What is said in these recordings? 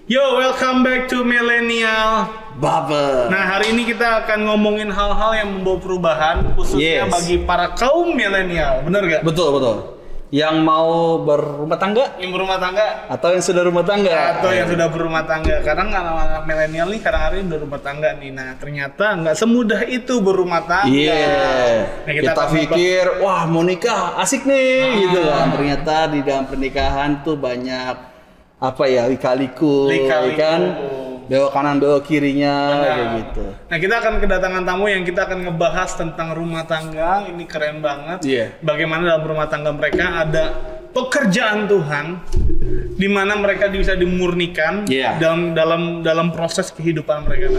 Yo, welcome back to Millennial Bubble. Nah, hari ini kita akan ngomongin hal-hal yang membawa perubahan, khususnya bagi para kaum milenial. Bener gak? Betul. Yang mau berumah tangga? Yang berumah tangga? Atau yang sudah rumah tangga? Atau yang sudah berumah tangga. Karena anak-anak milenial nih kadang-kadang udah rumah tangga nih. Nah, ternyata nggak semudah itu berumah tangga. Iya. Nah, kita pikir, wah mau nikah asik nih gitu kan. Ternyata di dalam pernikahan tuh banyak apa ya, lika-liku. Kan? Belok kanan belok kirinya kayak gitu. Nah, kita akan kedatangan tamu yang kita akan ngebahas tentang rumah tangga. Ini keren banget. Bagaimana dalam rumah tangga mereka ada pekerjaan Tuhan, di mana mereka bisa dimurnikan dalam proses kehidupan mereka.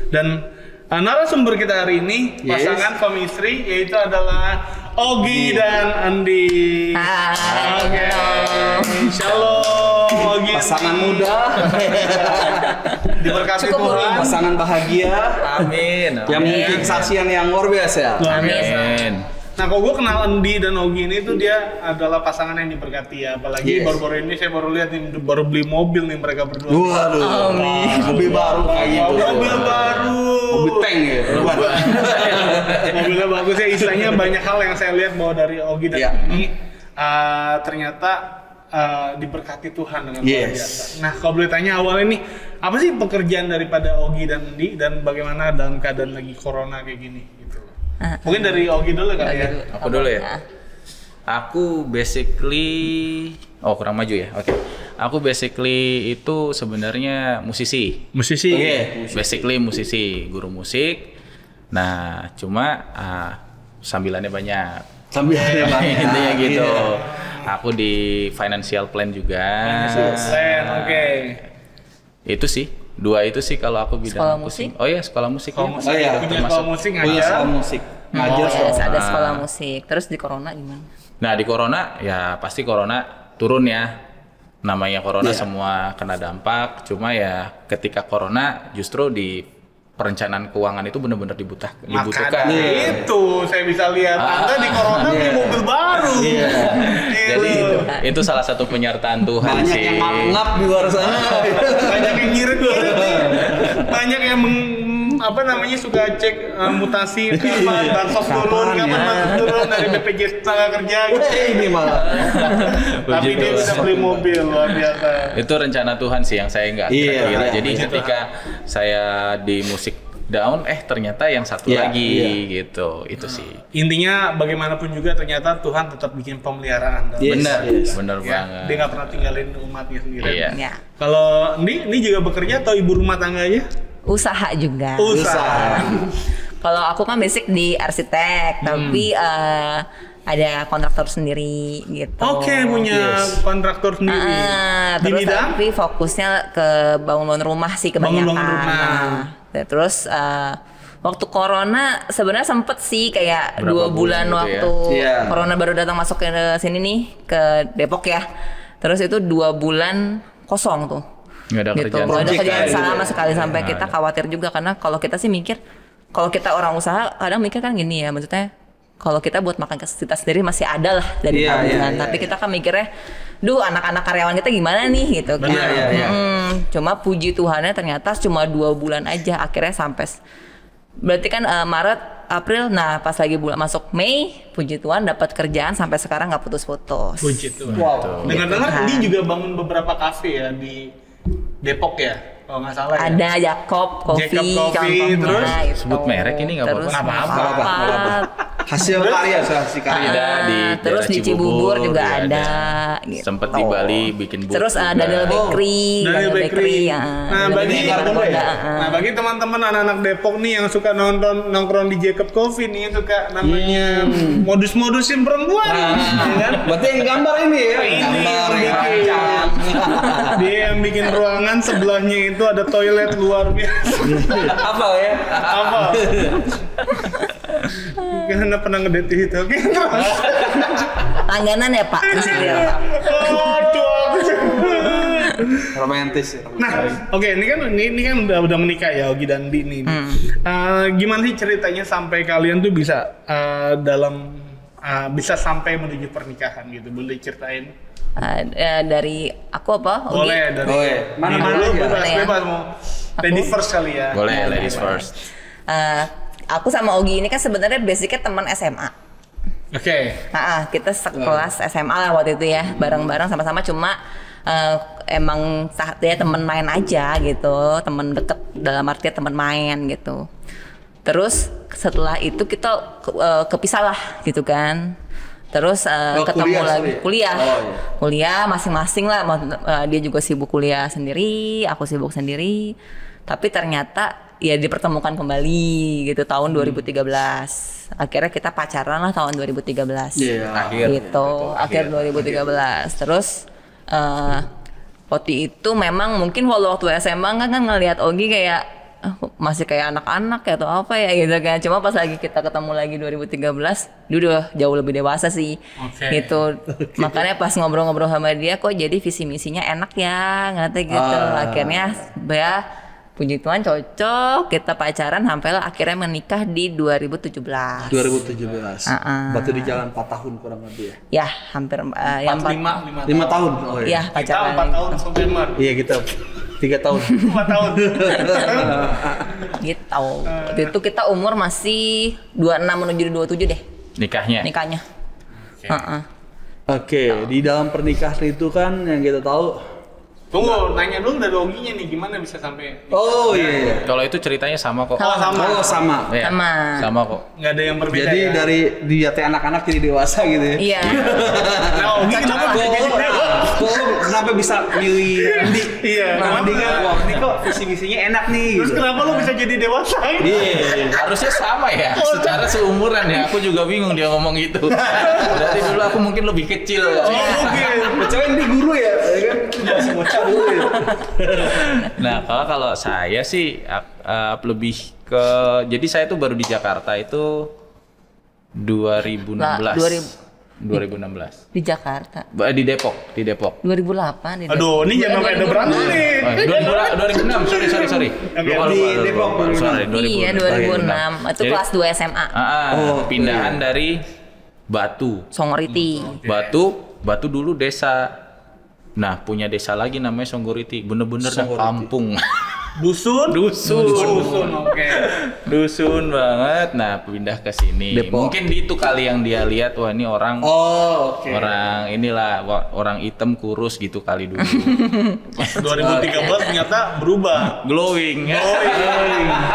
Dan narasumber kita hari ini pasangan suami istri, yaitu adalah Ogi dan Andi. Oke. Shalom Ogi. Pasangan muda. Diberkati Tuhan. Pasangan bahagia. Amin. Yang memiliki kesaksian yang luar biasa. Amin. Nah, kalau gue kenal Andi dan Ogi ini tuh dia adalah pasangan yang diberkati ya. Apalagi baru-baru ini saya baru lihat nih, baru beli mobil nih mereka berdua. Waduh. Mobil baru kayak gitu. Mobil baru. Mobil tank ya. Mobilnya bagus ya, istilahnya banyak hal yang saya lihat bahwa dari Ogi dan Andi ternyata diberkati Tuhan dengan luar biasa. Nah, kalau boleh tanya awalnya nih, apa sih pekerjaan daripada Ogi dan Andi dan bagaimana dalam keadaan lagi corona kayak gini gitu? Mungkin dari Ogi dulu kali ya. Aku dulu ya. Aku basically kurang maju ya. Oke. Aku basically itu sebenarnya musisi. Musisi. Basically musisi, guru musik. Nah, cuma sambilannya banyak. Intinya gitu. Aku di financial plan juga. Itu sih. Dua itu sih kalau aku bidang sekolah musik. Oh iya, sekolah musik. Punya sekolah musik Sekolah musik. Ngajar ada sekolah musik. Terus di corona gimana? Nah, di corona ya pasti corona turun ya. Namanya corona semua kena dampak. Cuma ya ketika corona justru di perencanaan keuangan itu benar-benar dibutuhkan. Itu saya bisa lihat Anda di corona beli mobil baru. Jadi itu salah satu penyertaan Tuhan banyak sih. Yang ngap di luar sana. Banyak yang ngirit-ngirit nih. Banyak yang suka cek mutasi kapan bansos turun, dari BPJS tenaga kerja gitu. Ini malah. Tapi dia bisa beli mobil, luar biasa. Itu rencana Tuhan sih yang saya nggak kira-kira. Jadi ketika saya di musik down, ternyata yang satu lagi gitu. Itu sih. Intinya bagaimanapun juga ternyata Tuhan tetap bikin pemeliharaan. Benar banget. Dia nggak pernah tinggalin umatnya sendiri. Kalau ini juga bekerja atau ibu rumah tangga aja? Usaha juga. Kalau aku kan basic di arsitek, tapi ada kontraktor sendiri gitu. Punya kontraktor sendiri. Terus tapi fokusnya ke bangun rumah sih kebanyakan. Terus waktu corona sebenarnya sempet sih kayak 2 bulan waktu corona baru datang masuk ke sini nih ke Depok ya. Terus itu 2 bulan kosong tuh. Nggak ada kerjaan. Nggak ada kerjaan sama sekali sampai kita khawatir juga karena kalau kita sih mikir, kalau kita orang usaha kadang mikir kan gini ya, maksudnya kalau kita buat makan kita sendiri masih ada lah dari tabungan. Tapi kita kan mikirnya, anak-anak karyawan kita gimana nih gitu kan. Cuma puji Tuhannya ternyata cuma 2 bulan aja akhirnya sampai. Berarti kan Maret, April, nah pas lagi bulan masuk Mei, puji Tuhan dapat kerjaan sampai sekarang nggak putus-putus. Puji Tuhan. Dengar-dengar dia juga bangun beberapa kafe ya di Depok ya, kalau nggak salah ya. Ada Jacob Coffee contohnya. Terus sebut merek ini nggak apa-apa. Hasil karya. Terus di Cibubur juga ada. Gitu. Sempet di Bali bikin buku. Terus Daniel Bakery. Bagi teman-teman anak-anak Depok nih yang suka nongkrong di Jacob Coffee nih, yang suka namanya modus-modusin perempuan. Berarti yang gambar ini ya. Dia yang bikin ruangan sebelahnya itu ada toilet luar biasa. Apa ya? Karena pernah ngedate di situ. Langganan ya Pak di situ ya Pak. Romantis. Nah, ini kan udah menikah ya Ogi dan Andi ini. Gimana sih ceritanya sampai kalian tuh bisa bisa sampai menuju pernikahan gitu? Boleh ceritain? Dari aku apa? Ogi? Boleh dari Mana dulu aja. bebas mau. Lady first kali ya. Boleh, ladies first. Aku sama Ogi ini kan sebenarnya basicnya teman SMA. Oke. Kita sekelas SMA lah waktu itu ya, bareng-bareng sama-sama, cuma emang saatnya temen main aja gitu, temen deket dalam artinya temen main gitu. Terus setelah itu kita kepisah lah gitu kan. Terus ketemu lagi kuliah. Kuliah masing-masing lah. Dia juga sibuk kuliah sendiri, aku sibuk sendiri. Tapi ternyata ya dipertemukan kembali gitu tahun 2013. Akhirnya kita pacaran lah tahun 2013. Akhir 2013. Terus waktu itu memang mungkin waktu SMA kan ngelihat Ogi kayak masih kayak anak-anak ya atau apa ya gitu kan. Cuma pas lagi kita ketemu lagi 2013, dia udah jauh lebih dewasa sih. Gitu. Makanya pas ngobrol-ngobrol sama dia kok jadi visi misinya enak ya, ngerti gitu. Akhirnya ya puji Tuhan cocok, kita pacaran sampai akhirnya menikah di 2017. 2017. Berarti di jalan 4 tahun kurang lebih ya. Ya, hampir 5 tahun. Oh iya. Ya, pacaran. Kita 4 tahun September. Iya, kita 3 tahun. 4 tahun. Gitu. Waktu itu kita umur masih 26 menuju 27 deh. Nikahnya. Oke, di dalam pernikahan itu kan yang kita tahu. Tunggu, nanya dulu dari Oginya nih gimana bisa sampai. Oh iya. Kalau itu ceritanya sama kok. Sama. Ya, sama kok. Nggak ada yang berbeda. Jadi ya? dari dia teh anak-anak jadi dewasa gitu ya. Iya. Nah, Ogi kenapa bisa jadi dewasa? Kenapa bisa milih Andi? Iya. Andi kan, wah ini kok visi misinya enak nih. Terus Gitu. kenapa lu bisa jadi dewasa? Iya, harusnya sama ya. Secara seumuran ya. Aku juga bingung dia ngomong gitu. Berarti dulu aku mungkin lebih kecil. Kecuali di guru ya, kan masih bocah dulu ya. Nah, kalau saya sih lebih ke, jadi saya tuh baru di Jakarta itu 2016. 2016. Di Jakarta. Di Depok. 2008 di Depok. Aduh, ini jangan sampai ada berantem nih. 2006, sorry. Di Depok. Iya, 2006. Itu kelas 2 SMA. Pindahan dari Batu. Songoriti. Batu dulu desa. Nah, punya desa lagi namanya Songgoriti. Bener-bener dah kampung. Dusun, oke. Dusun banget. Nah, pindah ke sini. Depok. Mungkin itu kali yang dia lihat, wah ini orang orang inilah orang hitam kurus gitu kali dulu. 2013 ternyata berubah. Glowing.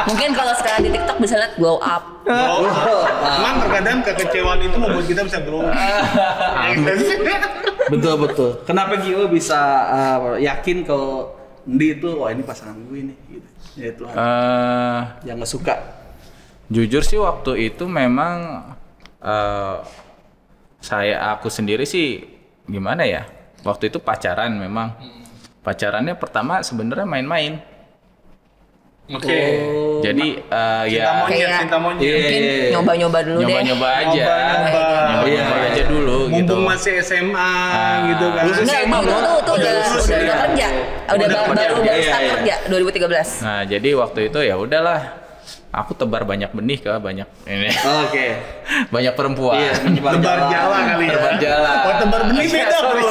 Mungkin kalau sekarang di TikTok bisa lihat glow up. Cuman terkadang kekecewaan itu membuat kita bisa grow. Betul. Kenapa Gio bisa yakin kalau Ndi itu wah ini pasangan gue nih gitu. Ya Tuhan. Yang nggak suka. Jujur sih waktu itu memang aku sendiri sih gimana ya? Waktu itu pacaran memang. Pacarannya pertama sebenarnya main-main. Oke. Jadi cinta monyet. Mungkin nyoba-nyoba dulu deh. Nyoba aja dulu Mumpung gitu. masih SMA gitu kan. Enggak, itu udah kerja. Udah baru start kerja 2013. Nah, jadi waktu itu ya udahlah. Aku tebar banyak benih ke banyak ini. Oke. Banyak perempuan. Iya, Tebar jala kali ya. Tebar jala. Oh, tebar benih beda bro.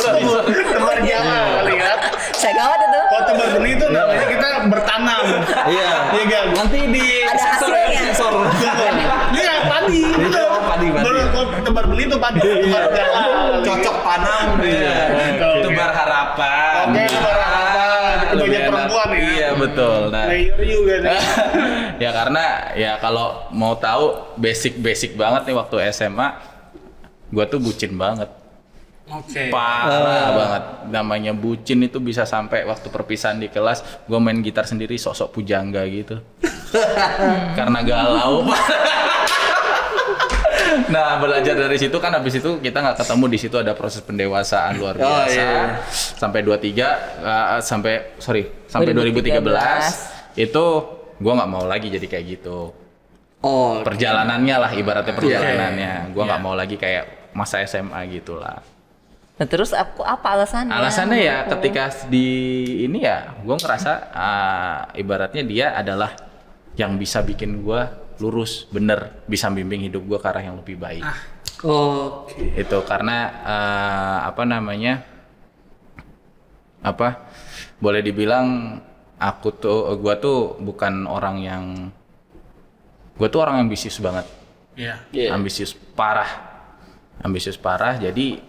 Tebar jala kali ya. Saya gawat itu. Kalau tebar benih itu namanya kita bertanam. Iya. Iya kan? Nanti di Ada hasilnya. sensor. Iya padi. Betul. Padi. Baru kalau tebar benih itu padi. Tebar jala. Cocok tanam gitu. Tebar harapan. Oke, tebar harapan. Itu banyak perempuan ya. Iya, betul. Nah, Layer juga nih. ya karena ya kalau mau tahu basic banget nih waktu SMA, gua tuh bucin banget. Oke. Parah banget. Namanya bucin itu bisa sampai waktu perpisahan di kelas, gua main gitar sendiri sok-sok pujangga gitu. Karena galau. Nah, belajar dari situ kan, habis itu kita nggak ketemu, di situ ada proses pendewasaan luar biasa. Sampai 2013 itu gua nggak mau lagi jadi kayak gitu. Perjalanannya lah, ibaratnya perjalanannya. Gua nggak mau lagi kayak masa SMA gitulah. Nah, terus apa alasannya? Alasannya ya ketika di ini ya, gue ngerasa ibaratnya dia adalah yang bisa bikin gue lurus, bener, bisa bimbing hidup gue ke arah yang lebih baik. Oke. Itu karena apa namanya, boleh dibilang gua tuh bukan orang yang, gua tuh orang ambisius banget. Ambisius parah. Jadi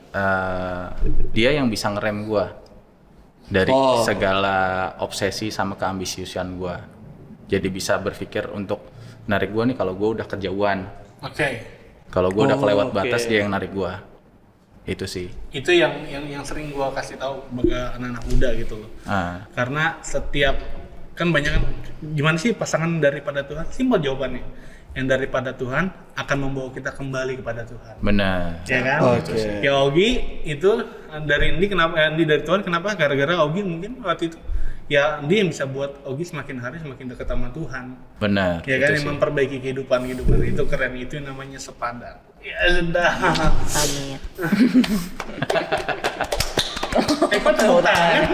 dia yang bisa ngerem gua dari segala obsesi sama keambisiusan gua. Jadi bisa berpikir untuk narik gua nih kalau gua udah kejauhan. Kalau gua udah kelewat batas, dia yang narik gua. Itu sih. Itu yang sering gua kasih tahu bagi anak-anak muda gitu loh. Karena setiap kan banyak kan, gimana sih pasangan daripada Tuhan? Simpel jawabannya. Yang daripada Tuhan akan membawa kita kembali kepada Tuhan. Benar. Ya kan? Ya Ogi itu dari Andi dari Tuhan, kenapa? Gara-gara Ogi mungkin waktu itu ya dia yang bisa buat Ogi semakin hari semakin dekat sama Tuhan. Benar. Ya kan, yang memperbaiki kehidupan itu keren, itu namanya sepadan. Ya sudah. Amin. Kok tepuk tangan?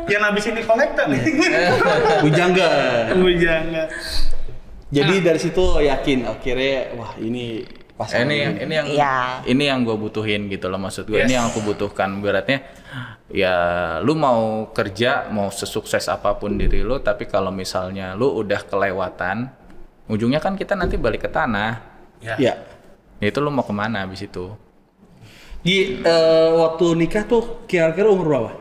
Yang habis ini kolektor nih. Bujangga. Jadi Nah. dari situ yakin akhirnya wah ini pasangan. Ini yang gue butuhin gitu loh, maksud gue. Ini yang aku butuhkan. Beratnya ya lu mau kerja, mau sesukses apapun diri lu, tapi kalau misalnya lu udah kelewatan, ujungnya kan kita nanti balik ke tanah. Ya. Itu lu mau kemana abis itu? Di waktu nikah tuh kira-kira umur berapa?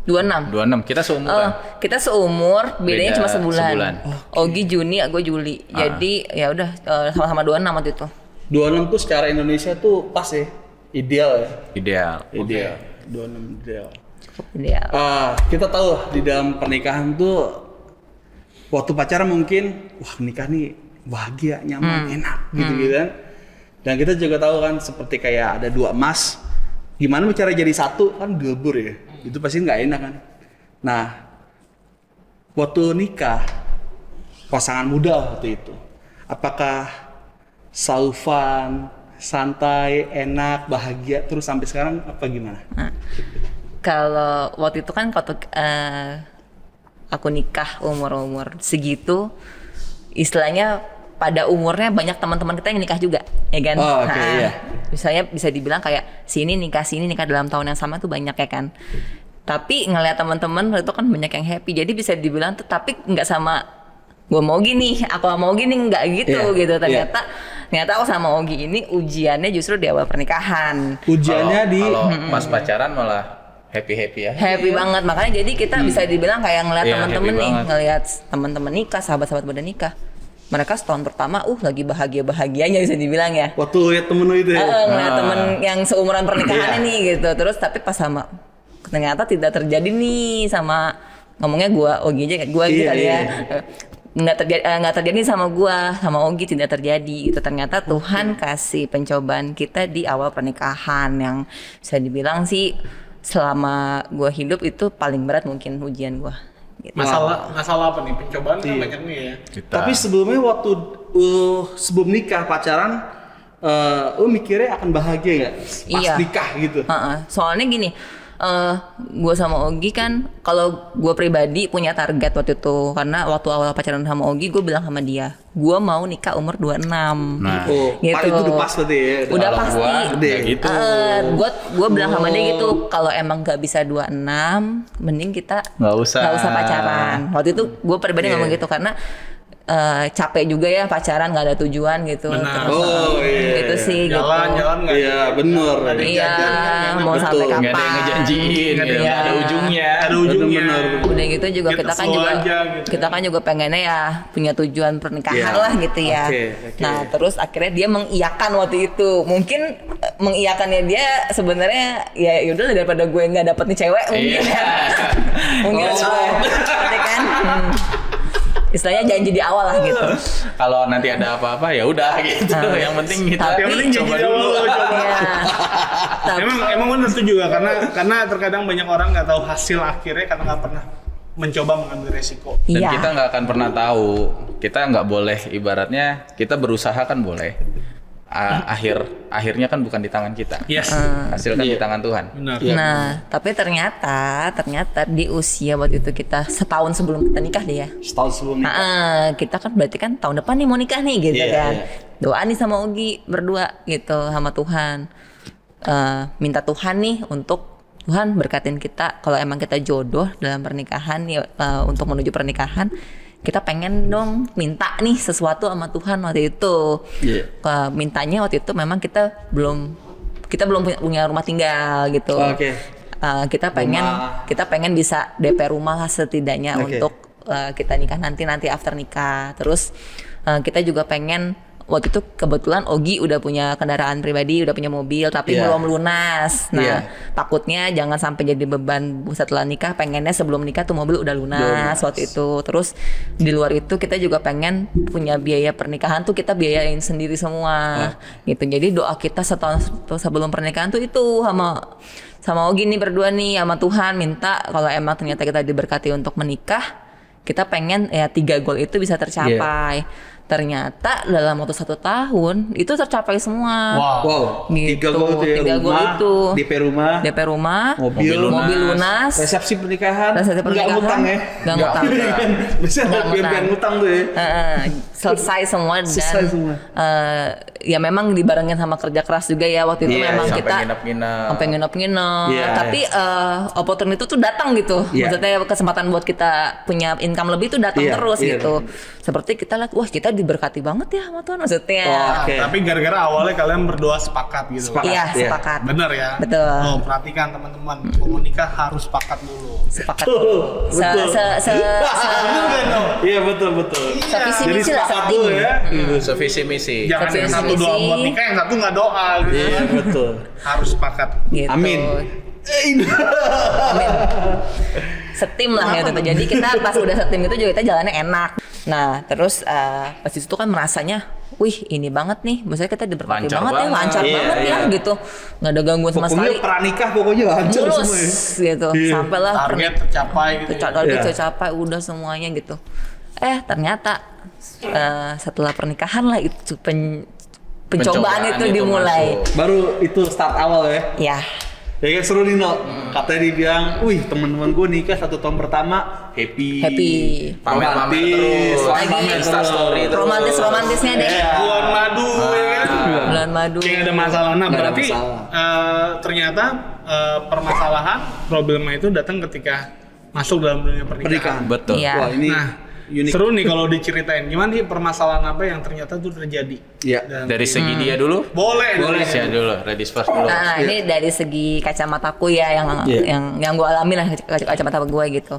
26. Kita seumuran. Kita seumur, bedanya cuma sebulan. Okay. Ogi Juni, gue Juli. Jadi ya udah sama-sama 26 waktu itu. 26 tuh secara Indonesia tuh pas ya. Ideal ya. Ideal. 26 ideal. Ideal. Kita tahu di dalam pernikahan tuh waktu pacaran mungkin wah nikah nih bahagia, nyaman, enak gitu kan. Dan kita juga tahu kan seperti kayak ada dua emas, gimana cara jadi satu kan gelebur ya. Itu pasti nggak enak kan. Nah, waktu nikah pasangan muda waktu itu, apakah selalu fun, santai, enak, bahagia terus sampai sekarang apa gimana? Kalau waktu itu kan waktu aku nikah umur segitu, istilahnya pada umurnya banyak teman-teman kita yang nikah juga, ya kan? Iya. Misalnya bisa dibilang kayak sini nikah dalam tahun yang sama tuh banyak ya kan. Tapi ngeliat teman-teman itu kan banyak yang happy, jadi bisa dibilang tuh tapi nggak sama gue mau gini, aku mau gini, nggak gitu gitu. Ternyata aku sama Ogi ini ujiannya justru di awal pernikahan. Ujiannya kalau pas pacaran malah happy ya. Happy banget, makanya jadi kita bisa dibilang kayak ngeliat teman-teman nih, ngeliat teman-teman nikah, sahabat-sahabat pada nikah. Mereka setahun pertama lagi bahagia-bahagianya bisa dibilang ya. Waktu lihat temen lu itu ya? Ngeliat temen yang seumuran pernikahannya nih gitu. Terus tapi pas sama, ternyata tidak terjadi nih sama, ngomongnya Ogi aja, gue gitu kali ya. Nggak terjadi sama Ogi, tidak terjadi. Itu ternyata Tuhan kasih pencobaan kita di awal pernikahan yang bisa dibilang sih selama gue hidup itu paling berat mungkin ujian gue. Gitu. Masalah apa nih? Pencobaan kan banyak nih ya. Tapi sebelumnya waktu sebelum nikah pacaran, lu mikirnya akan bahagia nggak pas nikah gitu? Soalnya gini, gue sama Ogi kan, kalau gue pribadi punya target waktu itu, karena waktu awal pacaran sama Ogi gue bilang sama dia, gue mau nikah umur 26. Gitu. Itu udah pas berarti ya? Udah kalau pasti. Gitu. Gue bilang sama dia gitu, kalau emang gak bisa 26, mending kita nggak usah pacaran. Waktu itu gue pribadi ngomong gitu karena capek juga ya pacaran, nggak ada tujuan gitu. Gitu sih. Jalan-jalan nggak? Iya benar. Iya, mau sampai kapan? Nggak ada yang ngejanjiin, nggak ada ujungnya. Udah gitu juga kita kan juga pengennya ya punya tujuan pernikahan lah gitu ya. Nah terus akhirnya dia mengiyakan waktu itu. Mungkin mengiyakannya dia sebenarnya ya yaudah daripada gue nggak dapet nih cewek mungkin ya. Mungkin kan. Istilahnya janji di awal lah gitu. Kalau nanti ada apa-apa ya udah gitu. Yang penting kita coba dulu. Emang benar setuju juga karena terkadang banyak orang nggak tahu hasil akhirnya karena nggak pernah mencoba mengambil resiko. Dan kita nggak akan pernah tahu. Kita nggak boleh, ibaratnya kita berusaha kan boleh. Akhirnya kan bukan di tangan kita. Hasil kan di tangan Tuhan. Benar. Nah, tapi ternyata di usia waktu itu kita setahun sebelum kita nikah deh ya. Setahun sebelum nikah. Kita kan berarti kan tahun depan nih mau nikah nih gitu kan. Doa nih sama Ogi berdua gitu sama Tuhan. Minta Tuhan nih untuk Tuhan berkatin kita kalau emang kita jodoh dalam pernikahan ya, untuk menuju pernikahan kita pengen dong minta nih sesuatu sama Tuhan waktu itu. Mintanya waktu itu memang kita belum punya rumah tinggal gitu. Kita pengen bisa DP rumah lah setidaknya untuk kita nikah nanti after nikah. Terus kita juga pengen waktu itu kebetulan Ogi udah punya kendaraan pribadi, udah punya mobil, tapi belum lunas. Nah, takutnya jangan sampai jadi beban setelah nikah. Pengennya sebelum nikah tuh mobil udah lunas waktu itu. Terus di luar itu kita juga pengen punya biaya pernikahan tuh kita biayain sendiri semua. Gitu. Jadi doa kita setahun sebelum pernikahan tuh itu sama Ogi nih berdua nih sama Tuhan minta kalau emang ternyata kita diberkati untuk menikah, kita pengen ya 3 goal itu bisa tercapai. Ternyata dalam waktu 1 tahun itu tercapai semua. Gitu. 3 goal itu. DP rumah, mobil lunas, resepsi pernikahan. Nggak ngutang ya? Nggak ngutang. Bisa biar ngutang tuh ya. Selesai semua dan ya memang dibarengin sama kerja keras juga ya waktu itu memang kita sampai nginep-nginep. Tapi opportunity itu tuh datang gitu. Maksudnya kesempatan buat kita punya income lebih tuh datang terus gitu. Seperti kita lihat, wah kita diberkati banget ya sama Tuhan maksudnya. Tapi gara-gara awalnya kalian berdua sepakat gitu. Iya, sepakat. Bener ya? Betul. Perhatikan teman-teman, mau nikah harus sepakat dulu. Sepakat. Iya betul. Sevisi misi lah sepakat dulu ya. Sevisi misi. Jangan yang satu doa buat nikah, yang satu nggak doa gitu. Iya betul. Harus sepakat. Gitu. Amin. Setim lah gitu. Jadi kita pas udah setim itu juga kita jalannya enak. Nah terus pas itu kan merasanya, wih ini banget nih, maksudnya kita diberkati banget ya, lancar banget ya gitu, nggak ada gangguan sama sekali. Pokoknya pranikah pokoknya lancar mulus semua ya. gitu, sampailah target tercapai gitu. Target tercapai udah semuanya gitu. Ternyata setelah pernikahan lah itu pencobaan itu dimulai. Baru itu start awal ya. Ya. Ya kan seru nih No. Katanya dibilang, wih teman-teman gue nikah 1 tahun pertama happy. Pamer terus. Lagi Instastory terus. Romantisnya deh. Bulan madu ya kan. Bulan madu. Kayak ada masalah. Nah berarti ternyata permasalahan problema itu datang ketika masuk dalam dunia pernikahan. Betul. Iya. Wah ini unik. Seru nih kalau diceritain gimana sih permasalahan apa yang ternyata tuh terjadi. Dari segi dia dulu. Boleh Saya dulu. Ladies first dulu. Nah ini dari segi kacamataku ya yang gue alami lah kacamata gue gitu.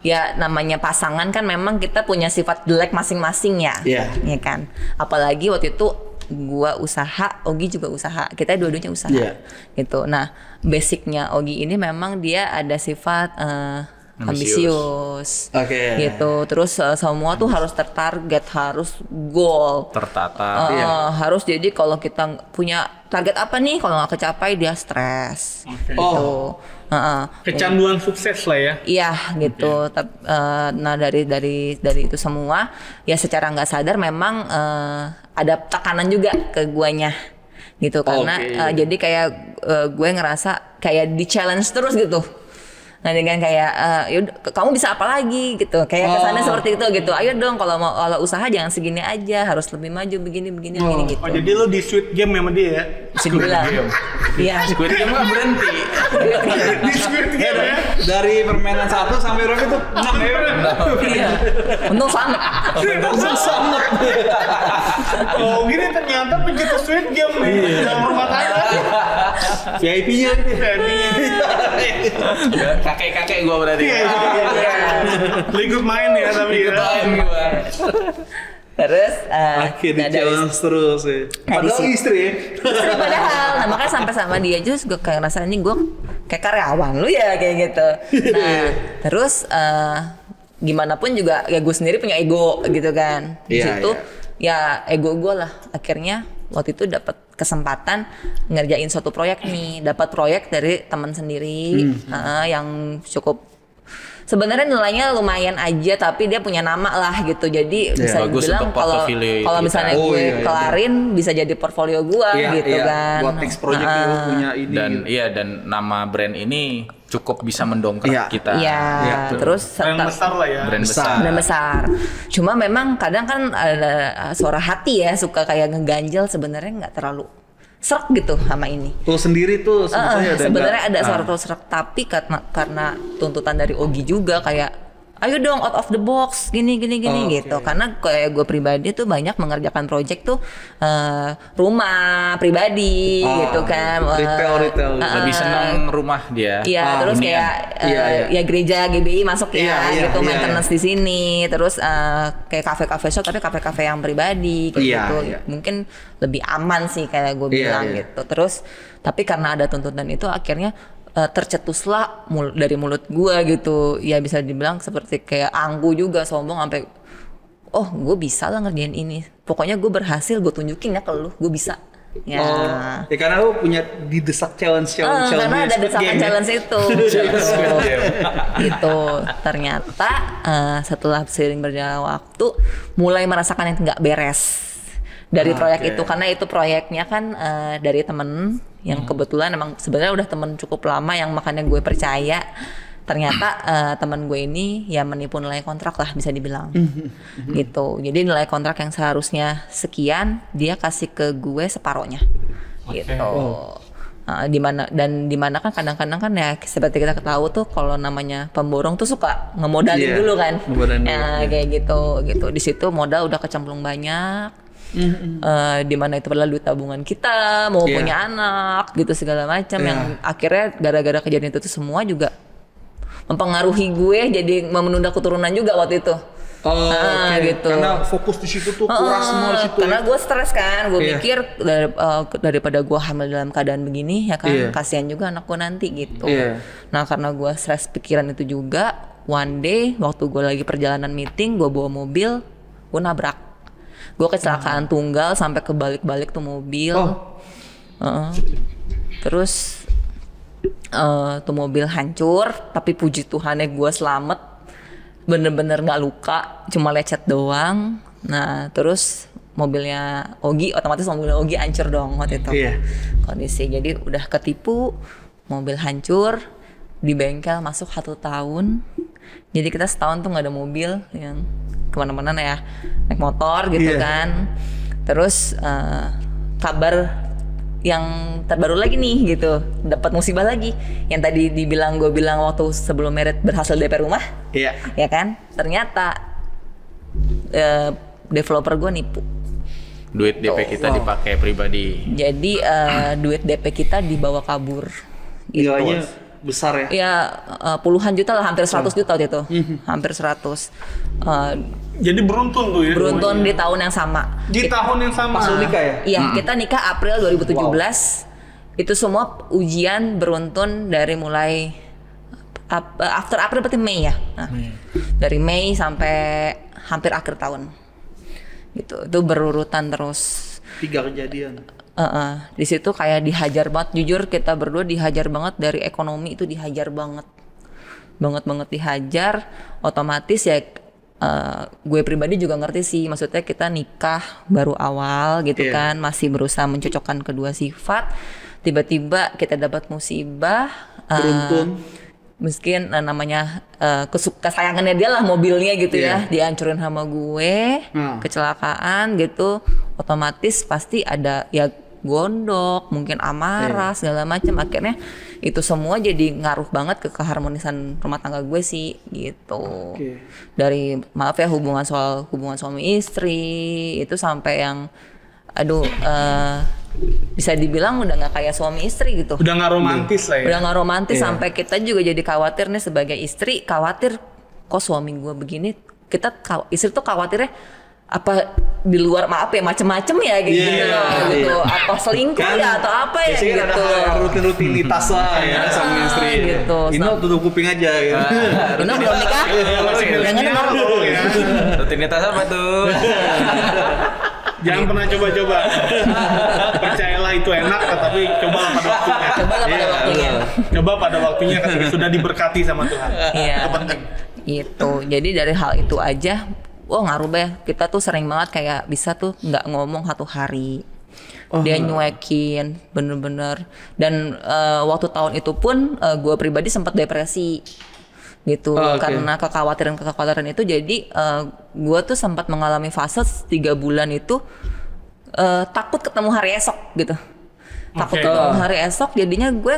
Ya namanya pasangan kan memang kita punya sifat jelek masing-masing ya, ya kan. Apalagi waktu itu gua usaha, Ogi juga usaha, kita dua-duanya usaha, gitu. Nah basicnya Ogi ini memang dia ada sifat ambisius, gitu. Terus semua tuh harus tertarget, harus goal, tertata. Harus jadi kalau kita punya target apa nih, kalau nggak kecapai dia stres, gitu. Kecanduan sukses lah ya. Iya gitu. Nah dari itu semua, ya secara nggak sadar memang ada tekanan juga ke guanya, gitu. Karena jadi kayak gue ngerasa kayak di challenge terus gitu. Nah dengan kayak yaudah, kamu bisa apa lagi gitu, kayak kesannya seperti itu gitu. Ayo dong kalau usaha jangan segini aja, harus lebih maju begini gitu. Oh jadi lo di Squid Game sama dia ya? Squid Game. Iya. Squid Game nggak berhenti. Di Squid Game ya? Dari permainan 1 sampai berapa itu 6 ya? Iya. Untung selamat. Oh gini ternyata pencinta Squid Game nih dalam rumah tangga. VIP-nya Kakek-kakek gue berarti. Ikut main ya tapi ya. Terus akhirnya challenge terus ya. Padahal istri ya. Padahal, nah makanya sampai sama dia aja gue kayak ngerasa ini gue kayak karyawan lu ya kayak gitu. Nah terus gimana pun juga ya gue sendiri punya ego gitu kan. Di situ ya ego gue lah akhirnya waktu itu dapat kesempatan ngerjain suatu proyek nih, dapat proyek dari teman sendiri yang cukup sebenarnya nilainya lumayan aja, tapi dia punya nama lah gitu. Jadi bisa dibilang kalau misalnya gue kelarin bisa jadi portfolio gue gitu kan. Buat next project itu punya ini. Dan nama brand ini cukup bisa mendongkrak kita. Iya. Terus brand besar lah ya. Brand besar. Cuma memang kadang kan ada suara hati ya suka kayak ngeganjel, sebenarnya nggak terlalu serak gitu sama ini. Lo sendiri tuh sebenarnya ada suatu serak, tapi karena tuntutan dari Ogi juga kayak ayo dong out of the box gini gitu. Karena kayak gue pribadi tuh banyak mengerjakan project tuh rumah pribadi gitu kan. Retail. Lebih senang rumah dia. Iya, terus kayak ya gereja GBI masuk gitu, maintenance di sini. Terus kayak kafe shop tapi kafe yang pribadi gitu. Mungkin lebih aman sih kayak gue bilang gitu. Terus tapi karena ada tuntutan itu akhirnya tercetuslah dari mulut gue gitu, ya bisa dibilang seperti kayak anggu juga, sombong sampai gue bisa lah ngerjain ini, pokoknya gue berhasil, gue tunjukin ya ke lu gue bisa ya. Karena lu punya didesak challenge karena ada desakan challenge itu gitu. Ternyata setelah seiring berjalan waktu mulai merasakan yang nggak beres dari proyek itu, karena itu proyeknya kan dari temen yang kebetulan emang sebenarnya udah temen cukup lama yang makanya gue percaya. Ternyata temen gue ini ya menipu nilai kontrak lah bisa dibilang gitu. Jadi nilai kontrak yang seharusnya sekian dia kasih ke gue separohnya gitu. Dimana kan kadang-kadang kan ya seperti kita ketahui tuh kalau namanya pemborong tuh suka ngemodalin dulu kan, kayak gitu. Di situ modal udah kecemplung banyak. Di mana itu adalah duit tabungan kita, mau punya anak gitu segala macam yang akhirnya gara-gara kejadian itu semua juga mempengaruhi gue jadi menunda keturunan juga waktu itu. Gitu. Karena fokus di situ tuh kuras semua di situ. Karena gue stres kan, gue mikir daripada gue hamil dalam keadaan begini ya kan, kasihan juga anak gue nanti gitu. Nah karena gue stres pikiran itu juga, one day waktu gue lagi perjalanan meeting, gue bawa mobil, gue nabrak. Gue kecelakaan tunggal sampai kebalik-balik tuh mobil. Terus tuh mobil hancur, tapi puji Tuhannya gue selamat, bener-bener nggak luka, cuma lecet doang. Nah terus mobilnya Ogi, otomatis mobilnya Ogi hancur dong waktu itu kondisi. Jadi udah ketipu, mobil hancur, di bengkel masuk 1 tahun. Jadi kita setahun tuh nggak ada mobil yang kemana-mana ya, naik motor gitu kan. Terus kabar yang terbaru lagi nih gitu, dapat musibah lagi. Yang tadi gue bilang waktu sebelum merit berhasil DP rumah, ya kan? Ternyata developer gue nipu. Duit DP kita dipakai pribadi. Jadi duit DP kita dibawa kabur. Gitu. Besar ya? Ya puluhan juta lah, hampir 100 juta waktu itu. Hampir 100. Jadi beruntun tuh ya? Beruntun di tahun yang sama. Di tahun yang sama? Pas lu nikah ya? Iya, kita nikah April 2017. Itu semua ujian beruntun dari mulai after April berarti Mei ya? Nah, dari Mei sampai hampir akhir tahun. Gitu, itu berurutan terus. 3 kejadian. Di situ kayak dihajar banget, jujur kita berdua dihajar banget dari ekonomi, itu dihajar banget dihajar. Otomatis ya gue pribadi juga ngerti sih, maksudnya kita nikah baru awal gitu kan, masih berusaha mencocokkan kedua sifat, tiba-tiba kita dapat musibah, beruntun. Mungkin namanya kesayangannya dia lah mobilnya gitu ya, dihancurin sama gue, kecelakaan gitu, otomatis pasti ada ya gondok, mungkin amarah segala macam. Akhirnya itu semua jadi ngaruh banget ke keharmonisan rumah tangga gue sih gitu. Dari maaf ya hubungan suami istri itu sampai yang bisa dibilang udah nggak kayak suami istri gitu. Udah nggak romantis lah ya. Udah nggak romantis sampai kita juga jadi khawatir nih sebagai istri, khawatir kok suami gue begini. Istri tuh khawatirnya apa di luar macem-macem ya gitu, gitu. Apa selingkuh kan, ya atau apa ya gitu. Ada rutinitas lah ya sama istri. Gitu. Ino tutup kuping aja gitu. Ino belum nikah? Jangan dengar dulu ya. Rutinitas apa tuh? Jangan pernah coba-coba. Percayalah itu enak, tapi coba pada waktunya. Coba pada waktunya ketika sudah diberkati sama Tuhan. Itu penting. Itu. Jadi dari hal itu aja, ngaruh deh. Kita tuh sering banget kayak bisa tuh nggak ngomong 1 hari. Dia nyuekin, bener-bener. Dan waktu tahun itu pun gue pribadi sempat depresi. Gitu karena kekhawatiran itu, jadi gue tuh sempat mengalami fase 3 bulan itu takut ketemu hari esok gitu. takut bangun hari esok, jadinya gue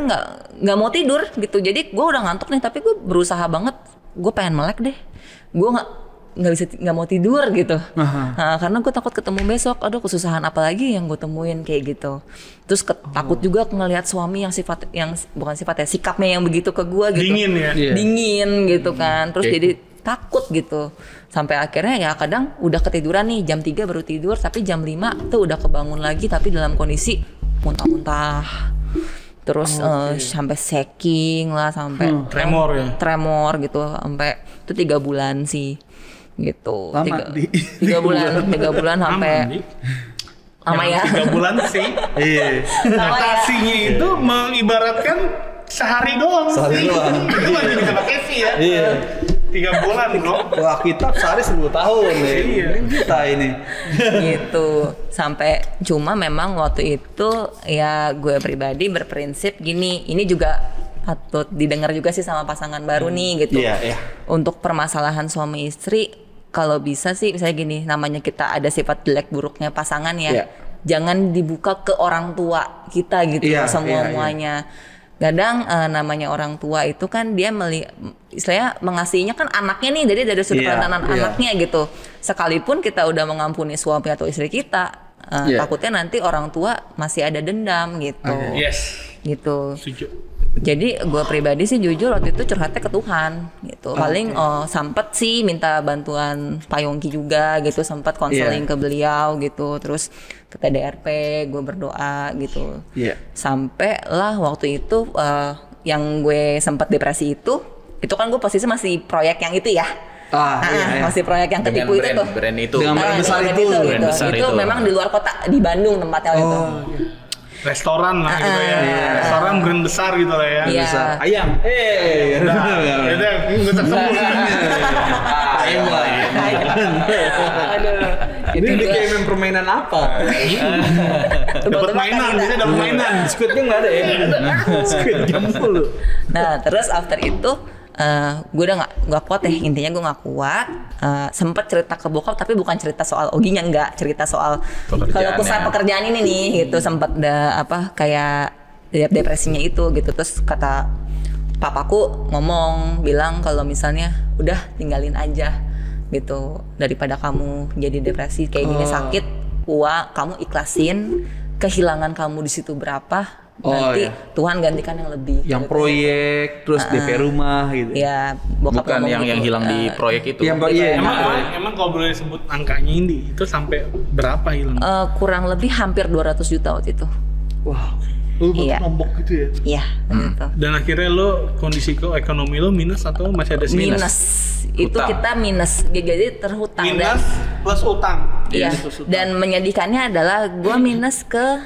nggak mau tidur gitu. Jadi gue udah ngantuk nih, tapi gue berusaha banget, gue pengen melek deh, gue nggak mau tidur gitu. Nah, karena gue takut ketemu besok, aduh kesusahan apa lagi yang gue temuin kayak gitu. Terus takut juga ngelihat suami yang bukan sifatnya, sikapnya yang begitu ke gue gitu, dingin gitu kan. Terus jadi takut gitu, sampai akhirnya ya kadang udah ketiduran nih jam 3 baru tidur, tapi jam 5 tuh udah kebangun lagi tapi dalam kondisi muntah-muntah. Terus sampai shaking lah, sampai tremor gitu, sampai itu 3 bulan sih gitu. Lama, 3 bulan sampai lama ya. 3 bulan sih. Iya. Natasinya itu mengibaratkan sehari doang. Itu masih bisa pakai sih ya. Iya. 3 bulan bro. Wah, kita sehari 10 tahun nih. Iya. Kita ini. Gitu. Sampai cuma memang waktu itu ya gue pribadi berprinsip gini, ini juga patut didengar juga sih sama pasangan baru nih gitu. Untuk permasalahan suami istri, kalau bisa sih misalnya gini, namanya kita ada sifat jelek buruknya pasangan ya. Jangan dibuka ke orang tua kita gitu semuanya. Kadang namanya orang tua itu kan dia istilahnya mengasihinya kan anaknya nih, jadi dari sudut pandang anaknya gitu. Sekalipun kita udah mengampuni suami atau istri kita, takutnya nanti orang tua masih ada dendam gitu. Gitu. Setuju. Jadi gue pribadi sih jujur waktu itu curhatnya ke Tuhan gitu. Paling sempet sih minta bantuan Pak Yongki juga gitu, sempat konseling ke beliau gitu. Terus ke TDRP gue berdoa gitu. Sampai lah waktu itu yang gue sempat depresi itu kan gue posisi masih proyek yang itu ya. Masih proyek yang ketipu itu tuh. Brand itu. Dengan brand besar itu. Itu memang di luar kota, di Bandung tempatnya itu. Restoran lah gitu ya. Restoran brand besar gitu lah ya. Besar. Ayam. Udah, gue tersebut. Ayam lah. Ini kayak main permainan apa? Dapat mainan, biasanya dapat mainan. Squidnya nggak ada ya? Squid game mulu. Nah, terus after itu gue udah nggak kuat ya, intinya gue nggak kuat. Sempet cerita ke bokap, tapi bukan cerita soal Oginya, nggak, cerita soal kalau pusat pekerjaan ini nih gitu. Sempet kayak depresinya itu gitu. Terus kata papaku bilang kalau misalnya udah tinggalin aja gitu, daripada kamu jadi depresi kayak gini sakit, kamu ikhlasin kehilangan kamu di situ berapa. Nanti Tuhan gantikan yang lebih. Yang proyek, terus DP rumah gitu. Ya, bokap bukan yang gitu. hilang di proyek itu. Emang kalau boleh disebut angkanya ini itu sampai berapa hilang? Kurang lebih hampir 200 juta waktu itu. Wah, lu nombok gitu ya? Iya, gitu. Dan akhirnya lo kondisi ekonomi lo minus atau masih ada sih? Minus. Itu kita minus, jadi terhutang. Minus plus utang. Iya. Dan menyedihkannya adalah gue minus ke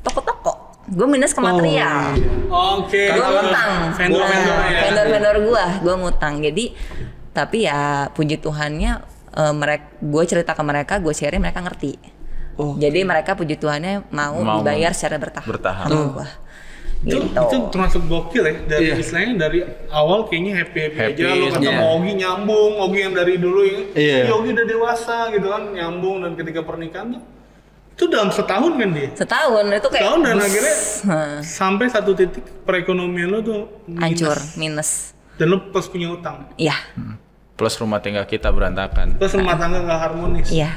toko-toko. Gue minus ke material. Oke. Gue ngutang. Vendor gue ngutang. Jadi tapi ya puji Tuhannya gue cerita ke mereka, gue share, mereka ngerti. Jadi mereka puji Tuhannya mau dibayar secara bertahap. Gitu. Itu termasuk gokil ya, dari istilahnya dari awal kayaknya happy aja, lo ketemu Ogi nyambung, Ogi yang dari dulu ya, Ogi udah dewasa gitu kan, nyambung, dan ketika pernikahan tuh itu dalam setahun kan dia? Setahun itu kayak setahun, dan akhirnya sampai satu titik perekonomian lo tuh hancur, minus. Dan lo plus punya utang. Iya. Plus rumah tangga kita berantakan. Plus rumah tangga nggak harmonis. Iya.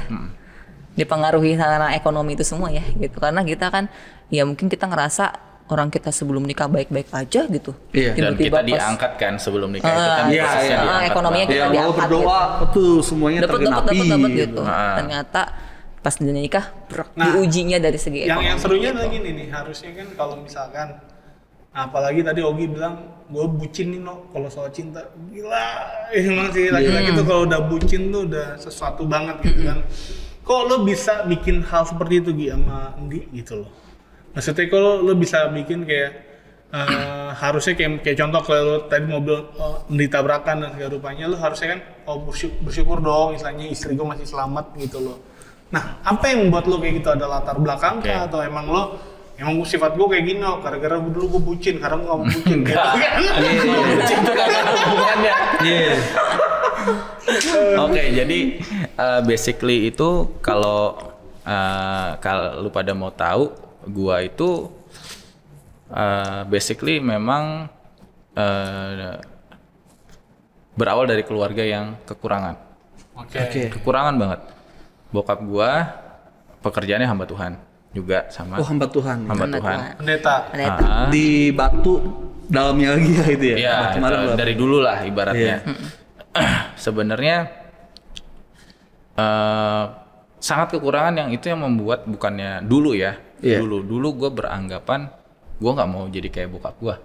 Dipengaruhi karena ekonomi itu semua ya gitu, karena kita kan ya mungkin kita ngerasa orang kita sebelum nikah baik-baik aja gitu. Dan kita diangkat kan sebelum nikah itu kan posisinya diangkat. Ekonominya kita diangkat. Berdoa betul semuanya tergenapi gitu. Ternyata pas dia nikah diujinya dari segi ekonomi. Yang serunya lagi nih, harusnya kan kalau misalkan apalagi tadi Ogi bilang gue bucin nih kalau soal cinta, gila emang sih laki-laki tuh kalau udah bucin tuh udah sesuatu banget gitu kan. Kok lo bisa bikin hal seperti itu Gi sama Nggi gitu loh. Maksudnya kalau lo bisa bikin kayak harusnya kayak contoh kalau lo tadi mobil ditabrakan dan segala rupanya, lo harusnya kan bersyukur dong, istilahnya istri gue masih selamat gitu loh. Nah, apa yang membuat lo kayak gitu? Ada latar belakang kah? Atau emang sifat gue kayak gini, karena dulu gue bucin, sekarang gue gak mau bucin gitu kan? Bucin itu gak ada hubungannya. Oke, jadi basically itu kalau lu pada mau tahu, gua itu Basically memang berawal dari keluarga yang kekurangan. Kekurangan banget. Bokap gua pekerjaannya hamba Tuhan juga sama. Oh, hamba Tuhan. Hamba Tuhan. Pendeta. Di Batu dalamnya lagi ya itu ya. Iya, dari dulu lah ibaratnya. Sebenarnya sangat kekurangan yang itu yang membuat bukannya dulu ya. Dulu gue beranggapan gue nggak mau jadi kayak bokap gue.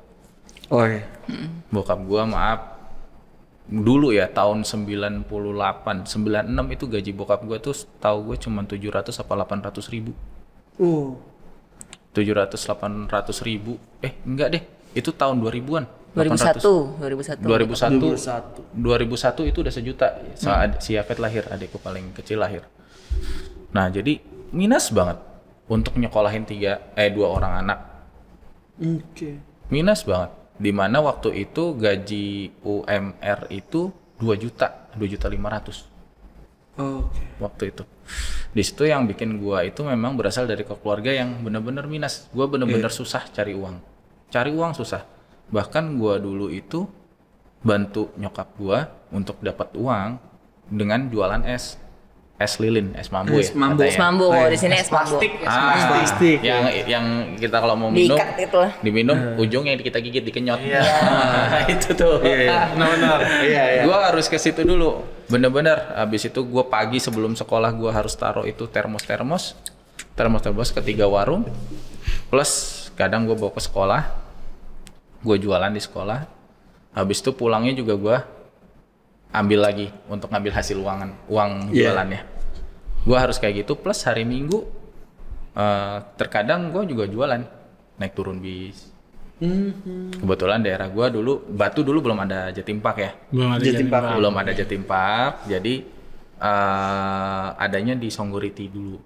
Bokap gue maaf dulu ya tahun 98, 96 itu gaji bokap gue tuh tahu gue cuma 700 apa 800 ribu. 700 800 ribu. Enggak deh, itu tahun 2000-an. 2001 itu udah sejuta saat si Yafet lahir, adikku paling kecil lahir. Nah jadi minus banget untuk nyekolahin 2 orang anak. Minus banget. Dimana waktu itu gaji UMR itu 2.500.000. Waktu itu. Di situ yang bikin gua itu memang berasal dari keluarga yang benar-benar minus. Gua benar-benar susah cari uang. Cari uang susah. Bahkan gua dulu itu bantu nyokap gua untuk dapat uang dengan jualan es lilin, es mambu ya. Es mambu, di sini es mambu. Plastik. Yang kita kalau mau minum, diminum ujungnya kita gigit dikenyot. Itu tuh. Benar. Gua harus ke situ dulu. Bener-bener. Habis itu gua pagi sebelum sekolah gua harus taruh itu termos ke 3 warung. Plus kadang gua bawa ke sekolah. Gue jualan di sekolah, habis itu pulangnya juga gue ambil lagi untuk ngambil hasil uang jualannya. Gue harus kayak gitu, plus hari Minggu terkadang gue juga jualan, naik turun bis. Kebetulan daerah gue dulu, Batu dulu belum ada Jatimpak ya. Belum ada Jatimpak, jadi adanya di Songgoriti dulu.